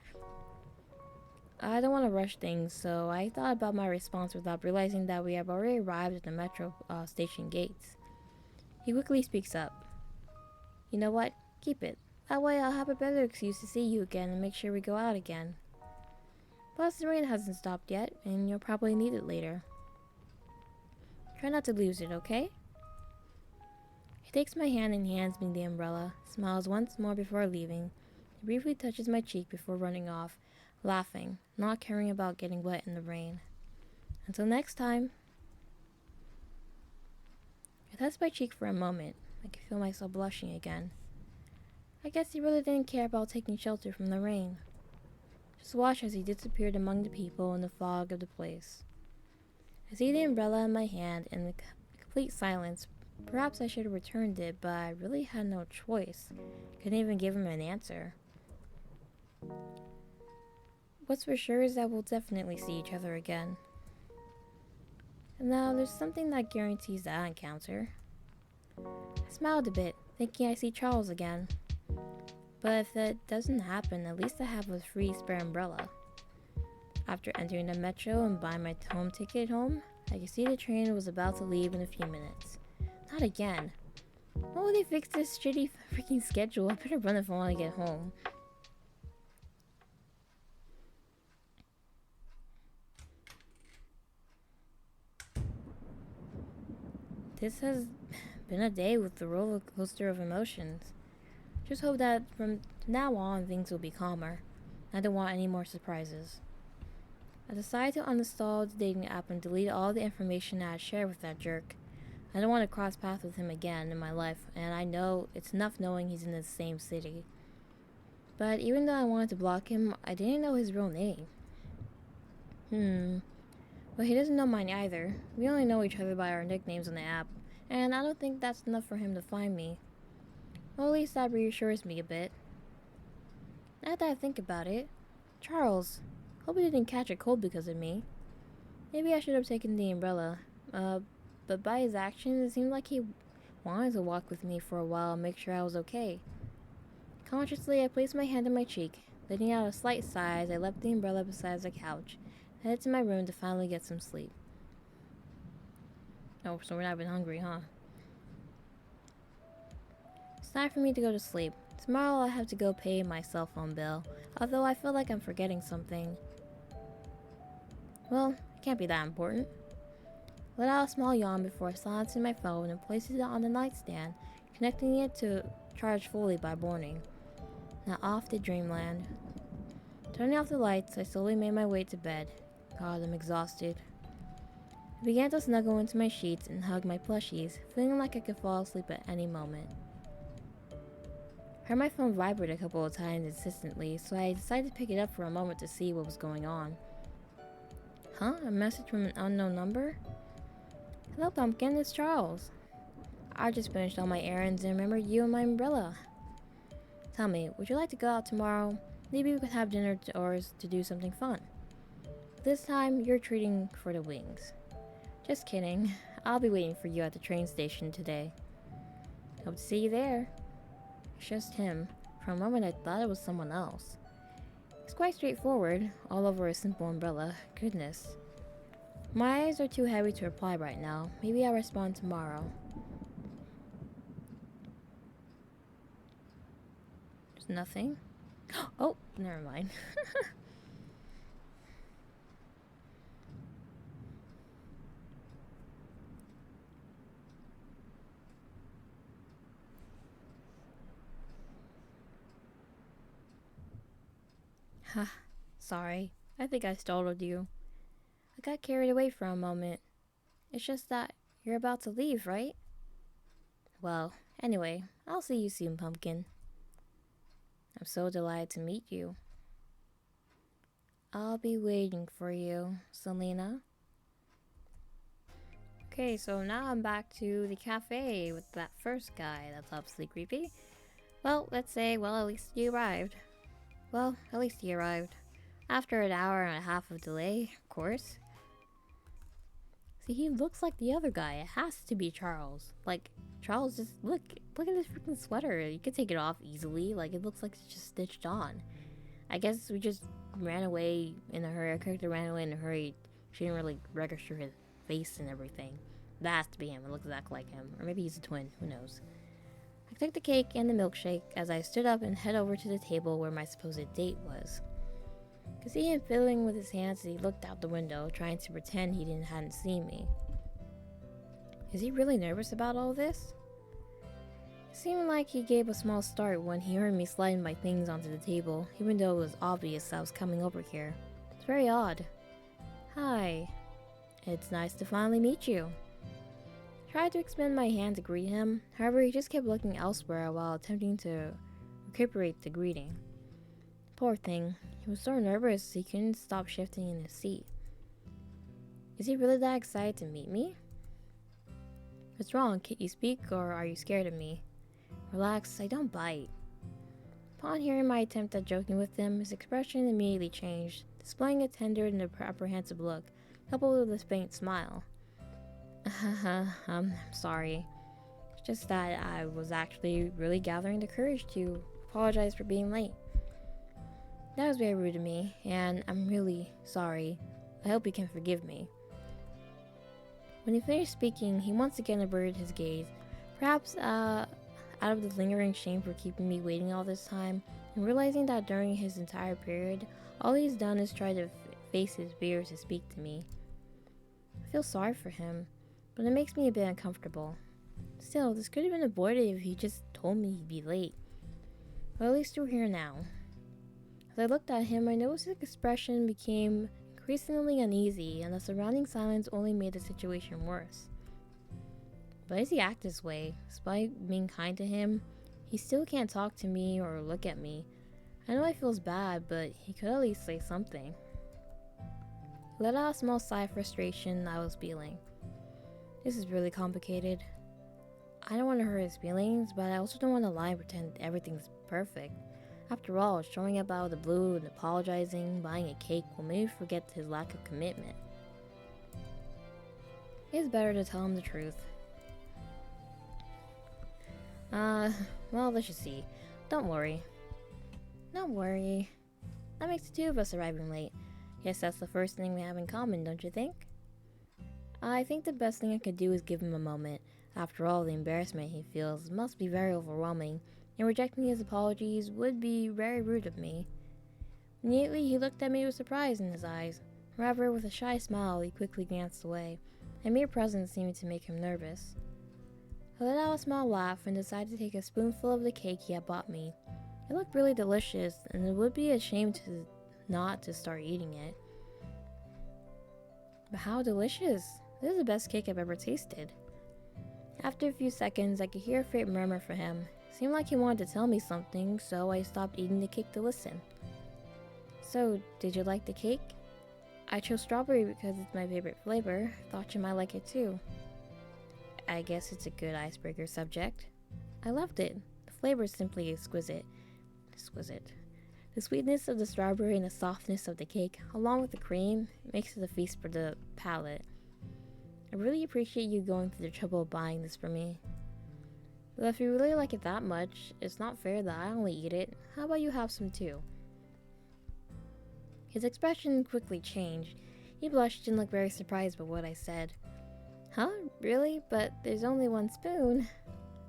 S3: I don't want to rush things, so I thought about my response without realizing that we have already arrived at the metro station gates. He quickly speaks up. You know what? Keep it. That way I'll have a better excuse to see you again and make sure we go out again. Plus the rain hasn't stopped yet, and you'll probably need it later. Try not to lose it, okay? He takes my hand and hands me the umbrella, smiles once more before leaving. He briefly touches my cheek before running off, laughing, not caring about getting wet in the rain. Until next time. I touched my cheek for a moment. I could feel myself blushing again. I guess he really didn't care about taking shelter from the rain. Just watch as he disappeared among the people in the fog of the place. I see the umbrella in my hand in the complete silence. Perhaps I should have returned it, but I really had no choice. Couldn't even give him an answer. What's for sure is that we'll definitely see each other again. And now, there's something that guarantees that encounter. I smiled a bit, thinking I see Charles again. But if that doesn't happen, at least I have a free spare umbrella. After entering the metro and buying my home ticket home, I could see the train was about to leave in a few minutes. Not again. Why would they fix this shitty freaking schedule? I better run if I want to get home. This has been a day with the roller coaster of emotions. Just hope that from From now on, things will be calmer. I don't want any more surprises. I decided to uninstall the dating app and delete all the information I had shared with that jerk. I don't want to cross paths with him again in my life, and I know it's enough knowing he's in the same city. But even though I wanted to block him, I didn't know his real name. But he doesn't know mine either. We only know each other by our nicknames on the app, and I don't think that's enough for him to find me. Well, at least that reassures me a bit. Now that I think about it, Charles, hope he didn't catch a cold because of me. Maybe I should have taken the umbrella. But by his actions, it seemed like he wanted to walk with me for a while and make sure I was okay. Consciously, I placed my hand on my cheek, letting out a slight sigh as I left the umbrella beside the couch, and headed to my room to finally get some sleep. Oh, so we're not even hungry, huh? It's time for me to go to sleep. Tomorrow I'll have to go pay my cell phone bill, although I feel like I'm forgetting something. Well, it can't be that important. Let out a small yawn before silencing my phone and placing it on the nightstand, connecting it to charge fully by morning. Now off to dreamland. Turning off the lights, I slowly made my way to bed. God, I'm exhausted. I began to snuggle into my sheets and hug my plushies, feeling like I could fall asleep at any moment. I heard my phone vibrate a couple of times insistently, so I decided to pick it up for a moment to see what was going on. Huh? A message from an unknown number? Hello, Pumpkin, it's Charles. I just finished all my errands and remembered you and my umbrella. Tell me, would you like to go out tomorrow? Maybe we could have dinner or to do something fun. This time, you're treating for the wings. Just kidding. I'll be waiting for you at the train station today. Hope to see you there. It's just him. For a moment, I thought it was someone else. It's quite straightforward, all over a simple umbrella. Goodness. My eyes are too heavy to reply right now. Maybe I'll respond tomorrow. There's nothing. Oh, never mind. Sorry. I think I startled you. I got carried away for a moment. It's just that you're about to leave, right? Well, anyway, I'll see you soon, Pumpkin. I'm so delighted to meet you. I'll be waiting for you, Selena. Okay, so now I'm back to the cafe with that first guy that's obviously creepy. Well, let's say, at least he arrived. After an hour and a half of delay, of course. See, he looks like the other guy. It has to be Charles. Like, Charles just, look at this freaking sweater. You could take it off easily. Like, it looks like it's just stitched on. I guess we just ran away in a hurry. Our character ran away in a hurry. She didn't really register his face and everything. That has to be him. It looks exactly like him. Or maybe he's a twin. Who knows? I took the cake and the milkshake as I stood up and head over to the table where my supposed date was. Could see him fiddling with his hands as he looked out the window, trying to pretend he hadn't seen me. Is he really nervous about all this? It seemed like he gave a small start when he heard me sliding my things onto the table, even though it was obvious I was coming over here. It's very odd. Hi. It's nice to finally meet you. I tried to extend my hand to greet him, however he just kept looking elsewhere while attempting to recuperate the greeting. Poor thing, he was so nervous he couldn't stop shifting in his seat. Is he really that excited to meet me? What's wrong? Can't you speak, or are you scared of me? Relax, I don't bite. Upon hearing my attempt at joking with him, his expression immediately changed, displaying a tender and apprehensive look, coupled with a faint smile. I'm sorry. It's just that I was actually really gathering the courage to apologize for being late. That was very rude of me, and I'm really sorry. I hope you can forgive me. When he finished speaking, he once again averted his gaze, perhaps out of the lingering shame for keeping me waiting all this time, and realizing that during his entire period, all he's done is try to face his fears to speak to me. I feel sorry for him, but it makes me a bit uncomfortable. Still, this could have been avoided if he just told me he'd be late. Well, at least you're here now. As I looked at him, I noticed his expression became increasingly uneasy, and the surrounding silence only made the situation worse. Why does he act this way? Despite being kind to him, he still can't talk to me or look at me. I know it feels bad, but he could at least say something. I let out a small sigh of frustration I was feeling. This is really complicated. I don't want to hurt his feelings, but I also don't want to lie and pretend everything's perfect. After all, showing up out of the blue and apologizing, buying a cake will make me forget his lack of commitment. It's better to tell him the truth. Well, let's just see. Don't worry. Don't worry. That makes the two of us arriving late. Guess that's the first thing we have in common, don't you think? I think the best thing I could do is give him a moment. After all, the embarrassment he feels must be very overwhelming, and rejecting his apologies would be very rude of me. Immediately, he looked at me with surprise in his eyes. However, with a shy smile, he quickly glanced away. My mere presence seemed to make him nervous. I let out a small laugh and decided to take a spoonful of the cake he had bought me. It looked really delicious, and it would be a shame not to start eating it. But how delicious! This is the best cake I've ever tasted. After a few seconds, I could hear a faint murmur from him. It seemed like he wanted to tell me something, so I stopped eating the cake to listen. So, did you like the cake? I chose strawberry because it's my favorite flavor. Thought you might like it too. I guess it's a good icebreaker subject. I loved it. The flavor is simply exquisite. Exquisite. The sweetness of the strawberry and the softness of the cake, along with the cream, makes it a feast for the palate. I really appreciate you going through the trouble of buying this for me. But if you really like it that much, it's not fair that I only eat it. How about you have some too? His expression quickly changed. He blushed and looked very surprised by what I said. Huh? Really? But there's only one spoon.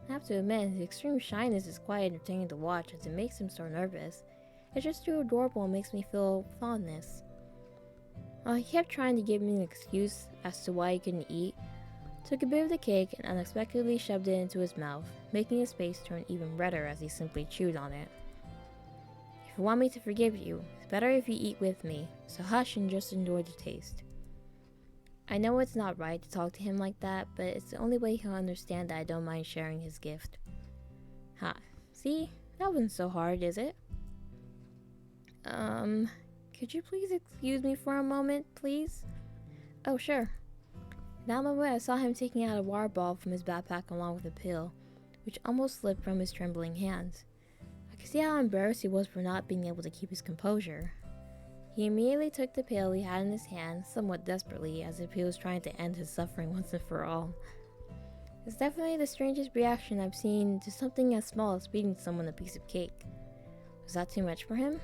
S3: I have to admit, his extreme shyness is quite entertaining to watch as it makes him so nervous. It's just too adorable and makes me feel fondness. He kept trying to give me an excuse as to why he couldn't eat, took a bit of the cake and unexpectedly shoved it into his mouth, making his face turn even redder as he simply chewed on it. If you want me to forgive you, it's better if you eat with me, so hush and just enjoy the taste. I know it's not right to talk to him like that, but it's the only way he'll understand that I don't mind sharing his gift. Ha, see? That wasn't so hard, is it? Could you please excuse me for a moment, please? Oh, sure. That moment I saw him taking out a water bottle from his backpack along with a pill, which almost slipped from his trembling hands. I could see how embarrassed he was for not being able to keep his composure. He immediately took the pill he had in his hand, somewhat desperately, as if he was trying to end his suffering once and for all. It's definitely the strangest reaction I've seen to something as small as feeding someone a piece of cake. Was that too much for him?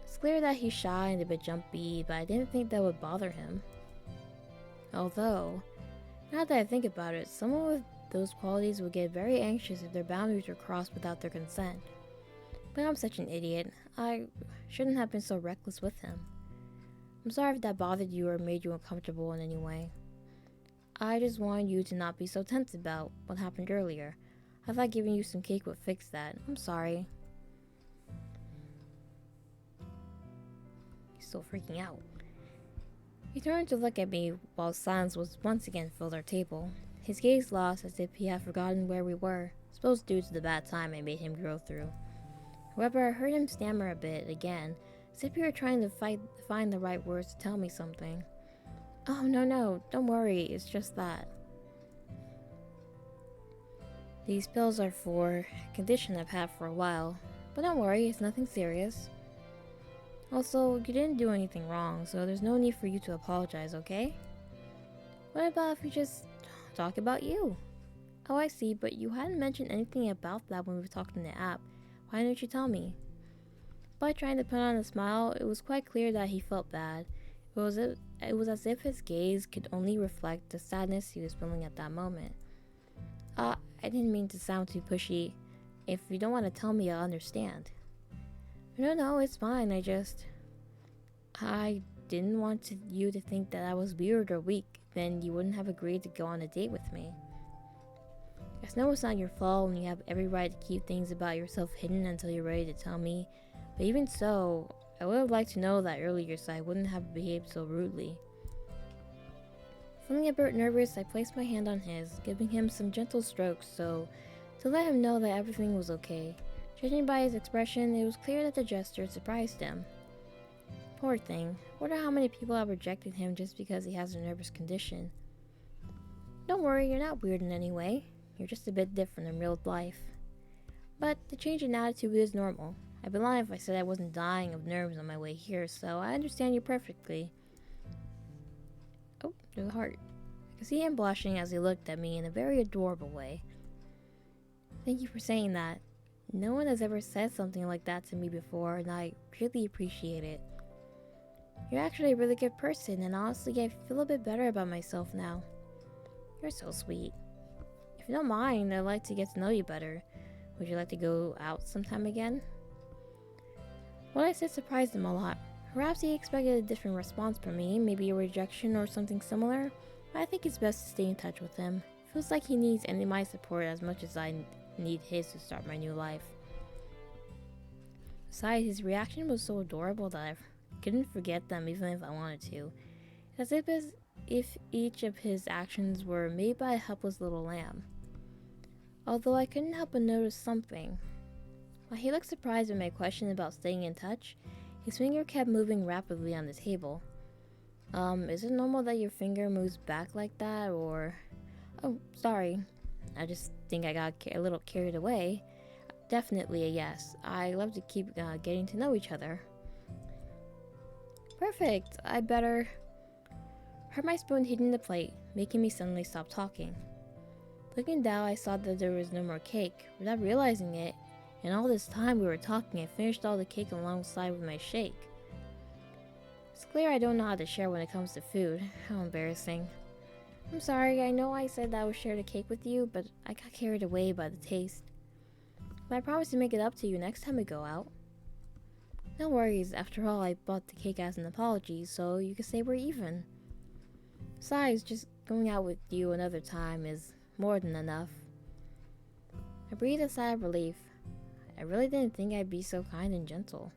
S3: It's clear that he's shy and a bit jumpy, but I didn't think that would bother him. Although, now that I think about it, someone with those qualities would get very anxious if their boundaries were crossed without their consent. But I'm such an idiot. I shouldn't have been so reckless with him. I'm sorry if that bothered you or made you uncomfortable in any way. I just wanted you to not be so tense about what happened earlier. I thought giving you some cake would fix that. I'm sorry. He's still freaking out. He turned to look at me while silence was once again filled our table. His gaze lost as if he had forgotten where we were, suppose due to the bad time I made him go through. However, I heard him stammer a bit again, as if he were trying to find the right words to tell me something. Oh, no, don't worry, it's just that. These pills are for a condition I've had for a while, but don't worry, it's nothing serious. Also, you didn't do anything wrong, so there's no need for you to apologize, okay? What about if we just talk about you? Oh, I see, but you hadn't mentioned anything about that when we talked in the app. Why didn't you tell me? By trying to put on a smile, it was quite clear that he felt bad. It was as if his gaze could only reflect the sadness he was feeling at that moment. I didn't mean to sound too pushy. If you don't want to tell me, I'll understand. No, it's fine. I didn't want you to think that I was weird or weak. Then you wouldn't have agreed to go on a date with me. I know it's not your fault and you have every right to keep things about yourself hidden until you're ready to tell me, but even so, I would have liked to know that earlier so I wouldn't have behaved so rudely. Feeling a bit nervous, I placed my hand on his, giving him some gentle strokes to let him know that everything was okay. Judging by his expression, it was clear that the gesture surprised him. Poor thing. Wonder how many people have rejected him just because he has a nervous condition. Don't worry, you're not weird in any way. You're just a bit different in real life. But the change in attitude is normal. I'd be lying if I said I wasn't dying of nerves on my way here, so I understand you perfectly. Oh, there's a heart. I could see him blushing as he looked at me in a very adorable way. Thank you for saying that. No one has ever said something like that to me before, and I really appreciate it. You're actually a really good person, and honestly, I feel a bit better about myself now. You're so sweet. If you don't mind, I'd like to get to know you better. Would you like to go out sometime again? What I said surprised him a lot. Perhaps he expected a different response from me, maybe a rejection or something similar, but I think it's best to stay in touch with him. Feels like he needs any of my support as much as I need his to start my new life. Besides, his reaction was so adorable that I couldn't forget them even if I wanted to. As if each of his actions were made by a helpless little lamb. Although I couldn't help but notice something. While he looked surprised at my question about staying in touch, his finger kept moving rapidly on the table. Is it normal that your finger moves back like that, or... Oh, sorry. I just think I got a little carried away. Definitely a yes. I love to keep getting to know each other. Perfect. I better... Heard my spoon hitting the plate, making me suddenly stop talking. Looking down, I saw that there was no more cake. Without realizing it, and all this time we were talking, I finished all the cake alongside with my shake. It's clear I don't know how to share when it comes to food. How embarrassing. I'm sorry, I know I said that I would share the cake with you, but I got carried away by the taste. But I promise to make it up to you next time we go out. No worries, after all, I bought the cake as an apology, so you can say we're even. Besides, just going out with you another time is more than enough. I breathed a sigh of relief. I really didn't think I'd be so kind and gentle.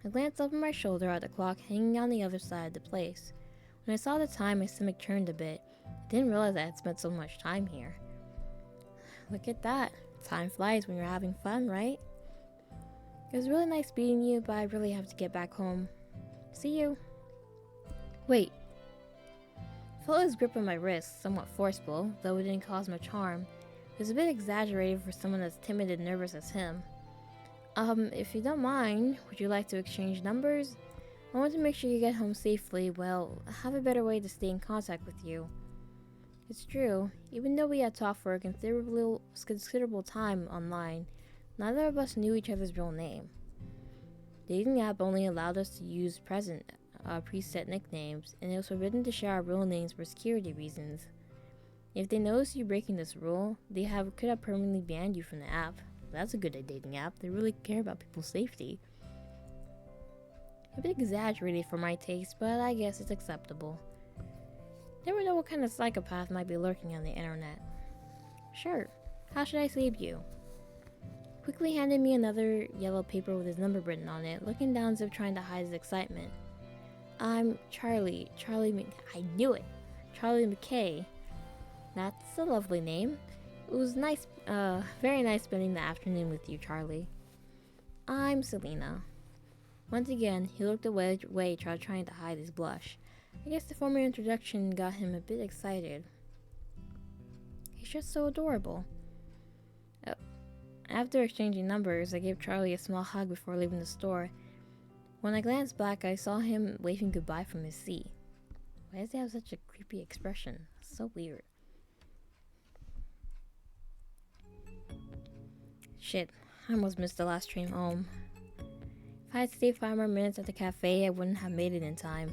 S3: I glanced over my shoulder at the clock hanging on the other side of the place. When I saw the time, my stomach churned a bit. I didn't realize I had spent so much time here. Look at that. Time flies when you're having fun, right? It was really nice meeting you, but I really have to get back home. See you. Wait. I felt his grip on my wrist, somewhat forceful, though it didn't cause much harm. It was a bit exaggerated for someone as timid and nervous as him. If you don't mind, would you like to exchange numbers? I want to make sure you get home safely. Well, I have a better way to stay in contact with you. It's true, even though we had talked for a considerable time online, neither of us knew each other's real name. The dating app only allowed us to use preset nicknames, and it was forbidden to share our real names for security reasons. If they noticed you breaking this rule, they could have permanently banned you from the app. That's a good dating app. They really care about people's safety. A bit exaggerated for my taste, but I guess it's acceptable. Never know what kind of psychopath might be lurking on the internet. Sure, how should I save you? Quickly handed me another yellow paper with his number written on it, looking down as if trying to hide his excitement. I'm Charlie. I knew it. Charlie McKay. That's a lovely name. It was nice, very nice spending the afternoon with you, Charlie. I'm Selena. Once again, he looked away, trying to hide his blush. I guess the former introduction got him a bit excited. He's just so adorable. After exchanging numbers, I gave Charlie a small hug before leaving the store. When I glanced back, I saw him waving goodbye from his seat. Why does he have such a creepy expression? So weird. Shit, I almost missed the last train home. If I had stayed 5 more minutes at the cafe, I wouldn't have made it in time.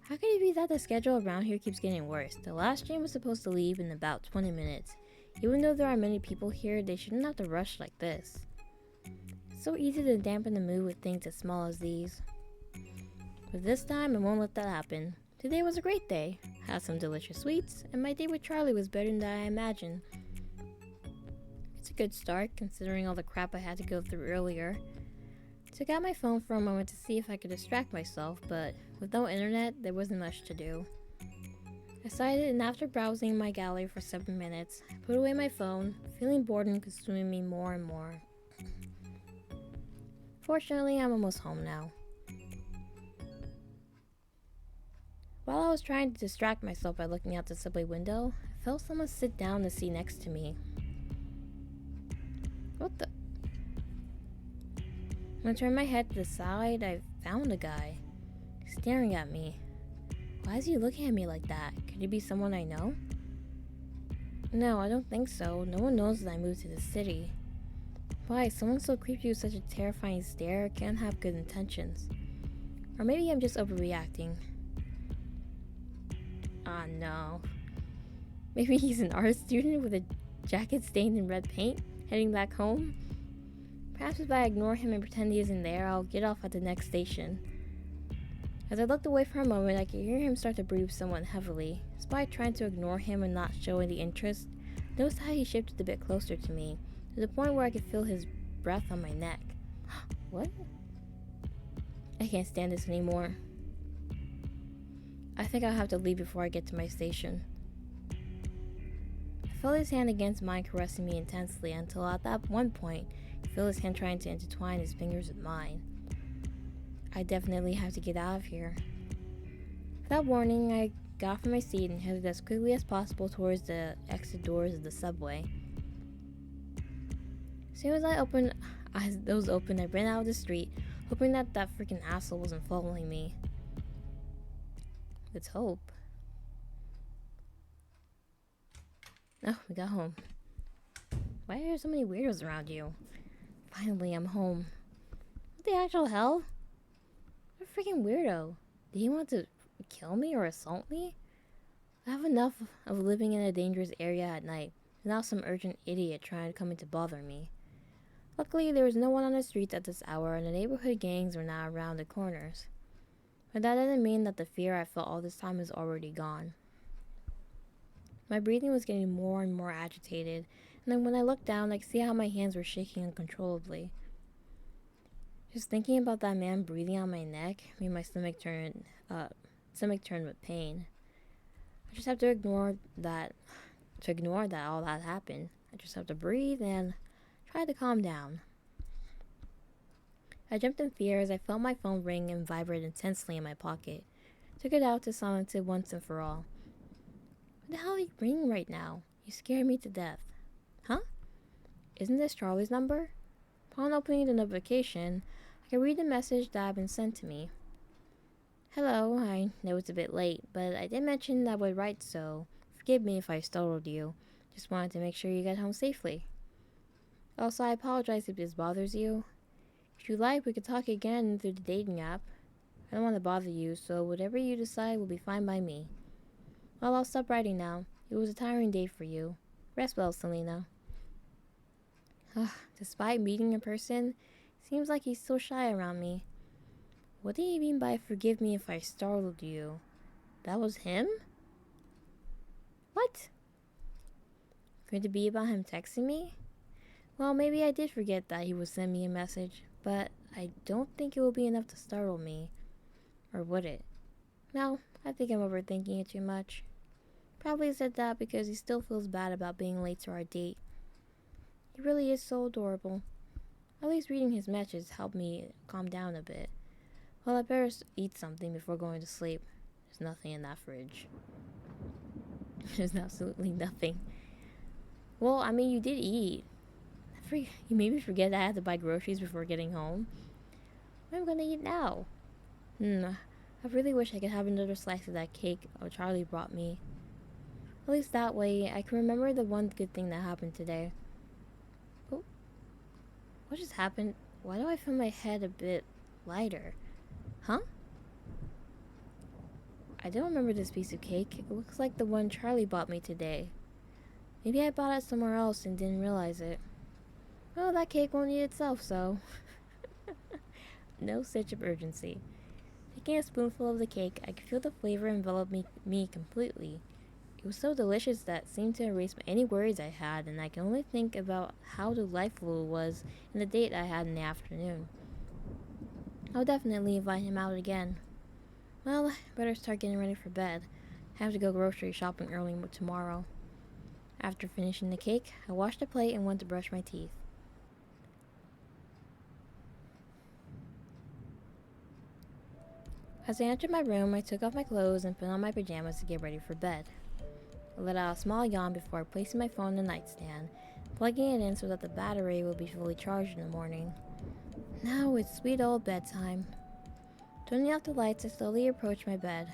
S3: How could it be that the schedule around here keeps getting worse? The last train was supposed to leave in about 20 minutes. Even though there are many people here, they shouldn't have to rush like this. It's so easy to dampen the mood with things as small as these. But this time, I won't let that happen. Today was a great day. Had some delicious sweets, and my date with Charlie was better than I imagined. It's a good start, considering all the crap I had to go through earlier. Took out my phone for a moment to see if I could distract myself, but with no internet, there wasn't much to do. I decided, and after browsing my gallery for 7 minutes, I put away my phone, feeling boredom consuming me more and more. Fortunately, I'm almost home now. While I was trying to distract myself by looking out the subway window, I felt someone sit down in the seat next to me. What the? When I turned my head to the side, I found a guy staring at me. Why is he looking at me like that? Could he be someone I know? No, I don't think so. No one knows that I moved to the city. Why? Someone so creepy with such a terrifying stare can't have good intentions. Or maybe I'm just overreacting. Ah, no. Maybe he's an art student with a jacket stained in red paint, heading back home? Perhaps if I ignore him and pretend he isn't there, I'll get off at the next station. As I looked away for a moment, I could hear him start to breathe somewhat heavily. Despite trying to ignore him and not show any interest, I noticed how he shifted a bit closer to me, to the point where I could feel his breath on my neck. What? I can't stand this anymore. I think I'll have to leave before I get to my station. I felt his hand against mine, caressing me intensely, until at that one point, I felt his hand trying to intertwine his fingers with mine. I definitely have to get out of here. Without warning, I got from my seat and headed as quickly as possible towards the exit doors of the subway. As soon as those opened, I ran out of the street, hoping that freaking asshole wasn't following me. Let's hope. Oh, we got home. Why are there so many weirdos around you? Finally, I'm home. What the actual hell? What a freaking weirdo. Did he want to kill me or assault me? I have enough of living in a dangerous area at night, and now some urgent idiot trying to come in to bother me. Luckily, there was no one on the streets at this hour, and the neighborhood gangs were not around the corners. But that didn't mean that the fear I felt all this time is already gone. My breathing was getting more and more agitated, and then when I looked down, I could see how my hands were shaking uncontrollably. Just thinking about that man breathing on my neck made my stomach turn with pain. I just have to ignore that all that happened. I just have to breathe and try to calm down. I jumped in fear as I felt my phone ring and vibrate intensely in my pocket. Took it out to silence it once and for all. What the hell are you ringing right now? You scared me to death. Huh? Isn't this Charlie's number? Upon opening the notification, I could read the message that had been sent to me. Hello, I know it's a bit late, but I did mention I would write, so forgive me if I startled you. Just wanted to make sure you get home safely. Also, I apologize if this bothers you. If you like, we could talk again through the dating app. I don't want to bother you, so whatever you decide will be fine by me. Well, I'll stop writing now. It was a tiring day for you. Rest well, Selena. Despite meeting in person, it seems like he's still shy around me. What do you mean by forgive me if I startled you? That was him? What? Could it be about him texting me? Well, maybe I did forget that he would send me a message, but I don't think it will be enough to startle me. Or would it? No, I think I'm overthinking it too much. Probably said that because he still feels bad about being late to our date. He really is so adorable. At least reading his messages helped me calm down a bit. Well, I better eat something before going to sleep. There's nothing in that fridge. There's absolutely nothing. Well, I mean, you did eat. You made me forget I had to buy groceries before getting home. What am I gonna eat now? I really wish I could have another slice of that cake Charlie brought me. At least that way, I can remember the one good thing that happened today. Oh, what just happened? Why do I feel my head a bit lighter? Huh? I don't remember this piece of cake. It looks like the one Charlie bought me today. Maybe I bought it somewhere else and didn't realize it. Well, that cake won't eat itself, so... No sense of urgency. Taking a spoonful of the cake, I could feel the flavor envelop me completely. It was so delicious that it seemed to erase any worries I had, and I could only think about how delightful it was and the date I had in the afternoon. I'll definitely invite him out again. Well, better start getting ready for bed. I have to go grocery shopping early tomorrow. After finishing the cake, I washed the plate and went to brush my teeth. As I entered my room, I took off my clothes and put on my pajamas to get ready for bed. I let out a small yawn before placing my phone in the nightstand, plugging it in so that the battery would be fully charged in the morning. Now it's sweet old bedtime. Turning off the lights, I slowly approached my bed.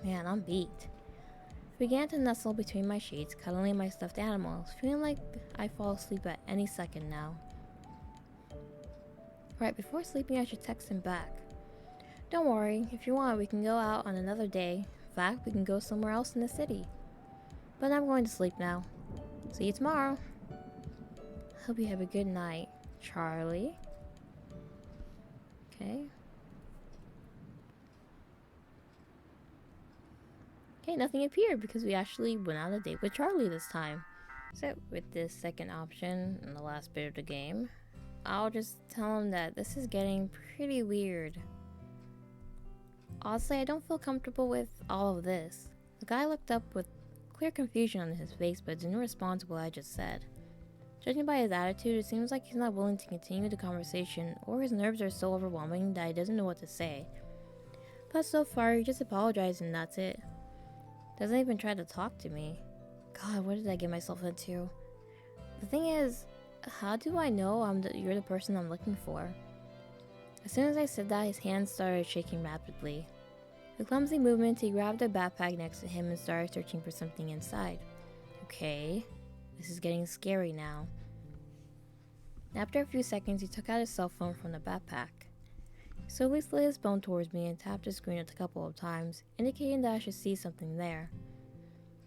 S3: Man, I'm beat. I began to nestle between my sheets, cuddling my stuffed animals, feeling like I'd fall asleep at any second now. Right before sleeping, I should text him back. Don't worry, if you want, we can go out on another day. In fact, we can go somewhere else in the city. But I'm going to sleep now. See you tomorrow. Hope you have a good night, Charlie. Okay. Okay, nothing appeared because we actually went on a date with Charlie this time. So, with this second option in the last bit of the game, I'll just tell him that this is getting pretty weird. Honestly, I don't feel comfortable with all of this. The guy looked up with clear confusion on his face but didn't respond to what I just said. Judging by his attitude, it seems like he's not willing to continue the conversation, or his nerves are so overwhelming that he doesn't know what to say. But so far, he just apologized and that's it. Doesn't even try to talk to me. God, what did I get myself into? The thing is, how do I know you're the person I'm looking for? As soon as I said that, his hands started shaking rapidly. With clumsy movements, he grabbed a backpack next to him and started searching for something inside. Okay, this is getting scary now. After a few seconds, he took out his cell phone from the backpack. He slowly slid his phone towards me and tapped the screen a couple of times, indicating that I should see something there.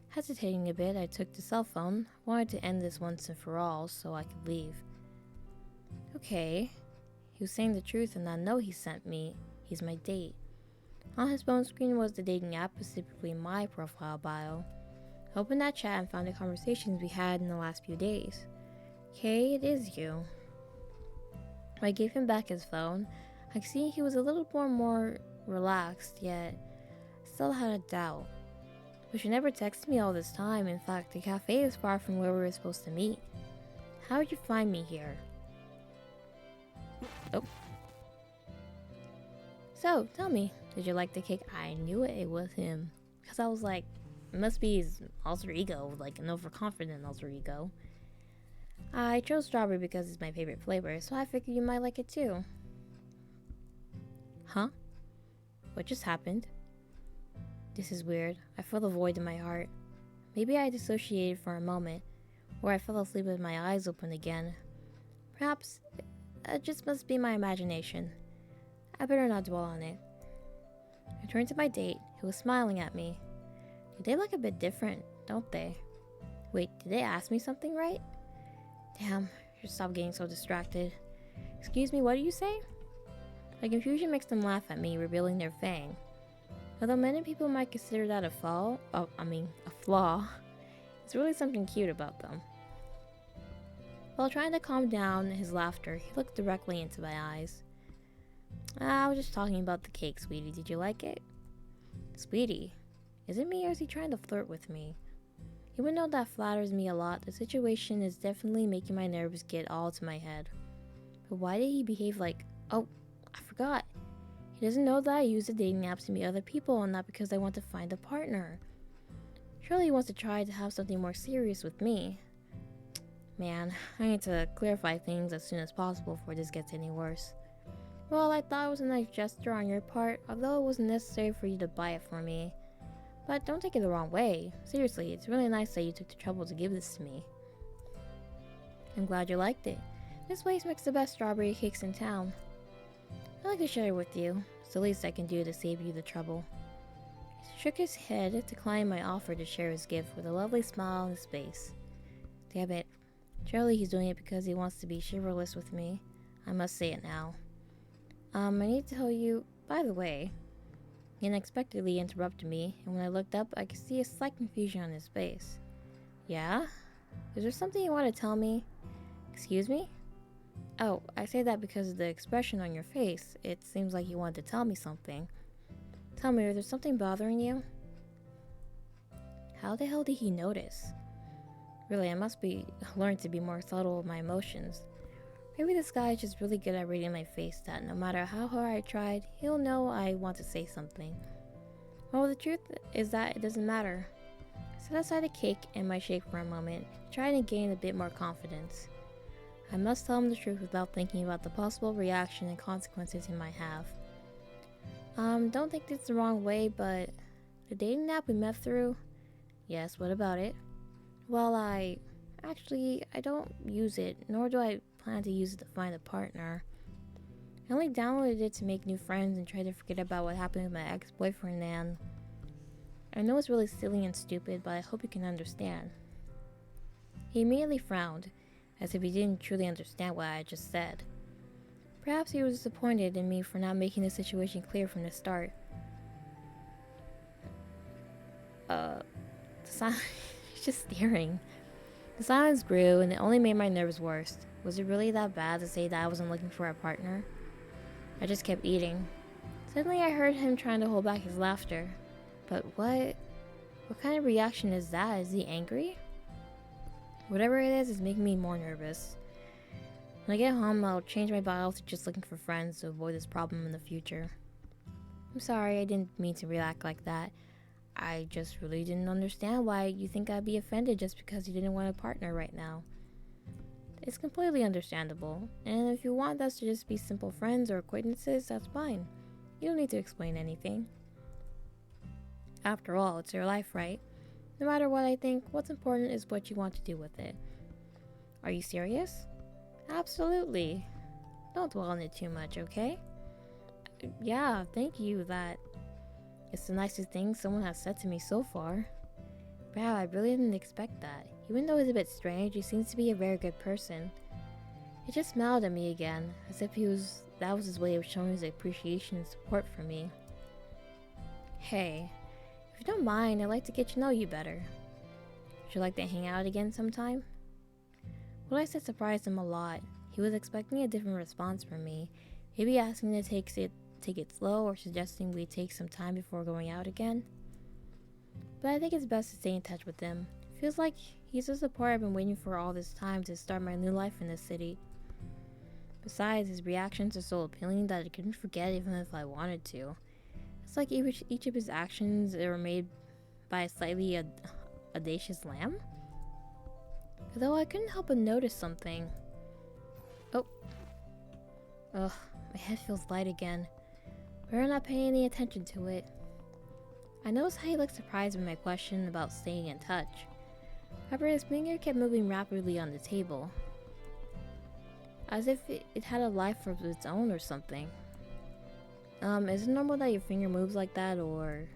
S3: Hesitating a bit, I took the cell phone, wanted to end this once and for all so I could leave. Okay, he was saying the truth and I know he sent me. He's my date. On his phone screen was the dating app, specifically my profile bio. I opened that chat and found the conversations we had in the last few days. Okay, it is you. I gave him back his phone. I could see he was a little more relaxed, yet still had a doubt. But you never texted me all this time. In fact, the cafe is far from where we were supposed to meet. How did you find me here? Oh. So, tell me, did you like the cake? I knew it was him. Because I was like, it must be his alter ego, like an overconfident alter ego. I chose strawberry because it's my favorite flavor, so I figured you might like it too. Huh? What just happened? This is weird. I feel the void in my heart. Maybe I dissociated for a moment, or I fell asleep with my eyes open again. Perhaps it just must be my imagination. I better not dwell on it. I turned to my date, who was smiling at me. They look a bit different, don't they? Wait, did they ask me something right? Damn, I should stop getting so distracted. Excuse me, what do you say? My confusion makes them laugh at me, revealing their fang. Although many people might consider that a flaw, it's really something cute about them. While trying to calm down his laughter, he looked directly into my eyes. I was just talking about the cake, sweetie. Did you like it? Sweetie? Is it me or is he trying to flirt with me? Even though that flatters me a lot, the situation is definitely making my nerves get all to my head. But why did he behave like... Oh, I forgot. He doesn't know that I use the dating apps to meet other people and not because I want to find a partner. Surely he wants to try to have something more serious with me. Man, I need to clarify things as soon as possible before this gets any worse. Well, I thought it was a nice gesture on your part, although it wasn't necessary for you to buy it for me. But don't take it the wrong way. Seriously, it's really nice that you took the trouble to give this to me. I'm glad you liked it. This place makes the best strawberry cakes in town. I'd like to share it with you. It's the least I can do to save you the trouble. He shook his head, declining my offer to share his gift with a lovely smile on his face. Damn it. Surely he's doing it because he wants to be chivalrous with me. I must say it now. I need to tell you, by the way, He unexpectedly interrupted me, and when I looked up, I could see a slight confusion on his face. Yeah? Is there something you want to tell me? Excuse me? Oh, I say that because of the expression on your face. It seems like you wanted to tell me something. Tell me, is there something bothering you? How the hell did he notice? Really, I must be learn to be more subtle with my emotions. Maybe this guy is just really good at reading my face that no matter how hard I tried, he'll know I want to say something. Well, the truth is that it doesn't matter. I set aside the cake and my shake for a moment, trying to gain a bit more confidence. I must tell him the truth without thinking about the possible reaction and consequences he might have. Don't take this the wrong way, but the dating app we met through? Yes, what about it? Well, I don't use it, nor do I plan to use it to find a partner. I only downloaded it to make new friends and try to forget about what happened with my ex-boyfriend, and I know it's really silly and stupid, but I hope you can understand. He immediately frowned, as if he didn't truly understand what I just said. Perhaps he was disappointed in me for not making the situation clear from the start. He's just staring. The silence grew, and it only made my nerves worse. Was it really that bad to say that I wasn't looking for a partner? I just kept eating. Suddenly I heard him trying to hold back his laughter. But what kind of reaction is that? Is he angry? Whatever it is making me more nervous. When I get home, I'll change my bio to just looking for friends to avoid this problem in the future. I'm sorry, I didn't mean to react like that. I just really didn't understand why you think I'd be offended just because you didn't want a partner right now. It's completely understandable, and if you want us to just be simple friends or acquaintances, that's fine. You don't need to explain anything. After all, it's your life, right? No matter what I think, what's important is what you want to do with it. Are you serious? Absolutely. Don't dwell on it too much, okay? Yeah, thank you, it's the nicest thing someone has said to me so far. Wow, I really didn't expect that. Even though he's a bit strange, he seems to be a very good person. He just smiled at me again, as if that was his way of showing his appreciation and support for me. Hey, if you don't mind, I'd like to get to know you better. Would you like to hang out again sometime? What I said surprised him a lot. He was expecting a different response from me, maybe asking to take it slow or suggesting we take some time before going out again. But I think it's best to stay in touch with him. Feels like he's the support I've been waiting for all this time to start my new life in this city. Besides, his reactions are so appealing that I couldn't forget even if I wanted to. It's like each of his actions were made by a slightly audacious lamb. Though I couldn't help but notice something. Oh. Ugh, my head feels light again. We're not paying any attention to it. I noticed how he looked surprised by my question about staying in touch. However, his finger kept moving rapidly on the table, as if it had a life of its own or something. Is it normal that your finger moves like that, or...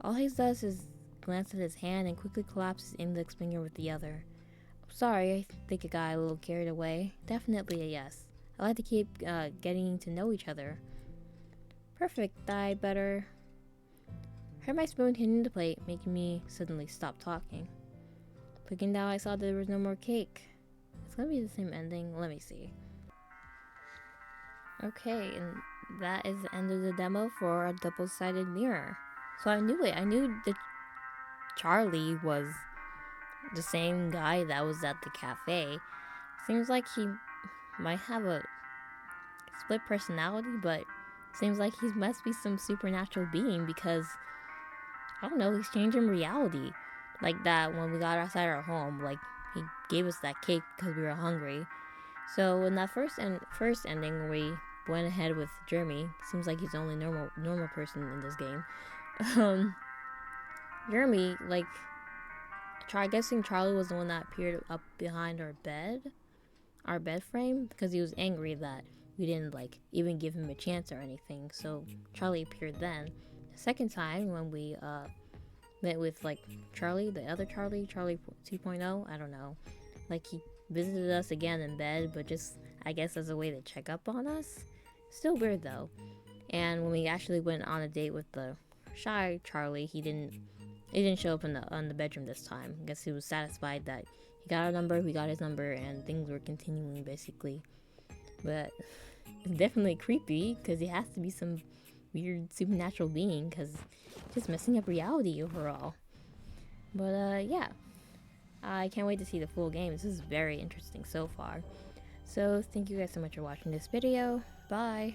S3: All he does is glance at his hand and quickly collapses his index finger with the other. Sorry, I think I got a little carried away. Definitely a yes. I like to keep getting to know each other. Perfect, I better... I heard my spoon hitting the plate, making me suddenly stop talking. Looking down, I saw that there was no more cake. It's gonna be the same ending. Let me see. Okay, and that is the end of the demo for A Double-Sided Mirror. So I knew it. I knew that Charlie was the same guy that was at the cafe. Seems like he might have a split personality, but seems like he must be some supernatural being because, I don't know, he's changing reality. Like that when we got outside our home, like he gave us that cake because we were hungry. So in that first ending where we went ahead with Jeremy, seems like he's the only normal person in this game. Jeremy, like, I'm guessing Charlie was the one that appeared up behind our bed frame, because he was angry that we didn't like even give him a chance or anything. So Charlie appeared then. The second time when we met with like Charlie, the other Charlie 2.0, I don't know. Like he visited us again in bed, but just I guess as a way to check up on us. Still weird though. And when we actually went on a date with the shy Charlie, he didn't show up in the bedroom this time. I guess he was satisfied that he got our number, we got his number, and things were continuing basically. But it's definitely creepy because he has to be some weird supernatural being because just messing up reality overall. But yeah, I can't wait to see the full game. This is very interesting so far. So thank you guys so much for watching this video. Bye.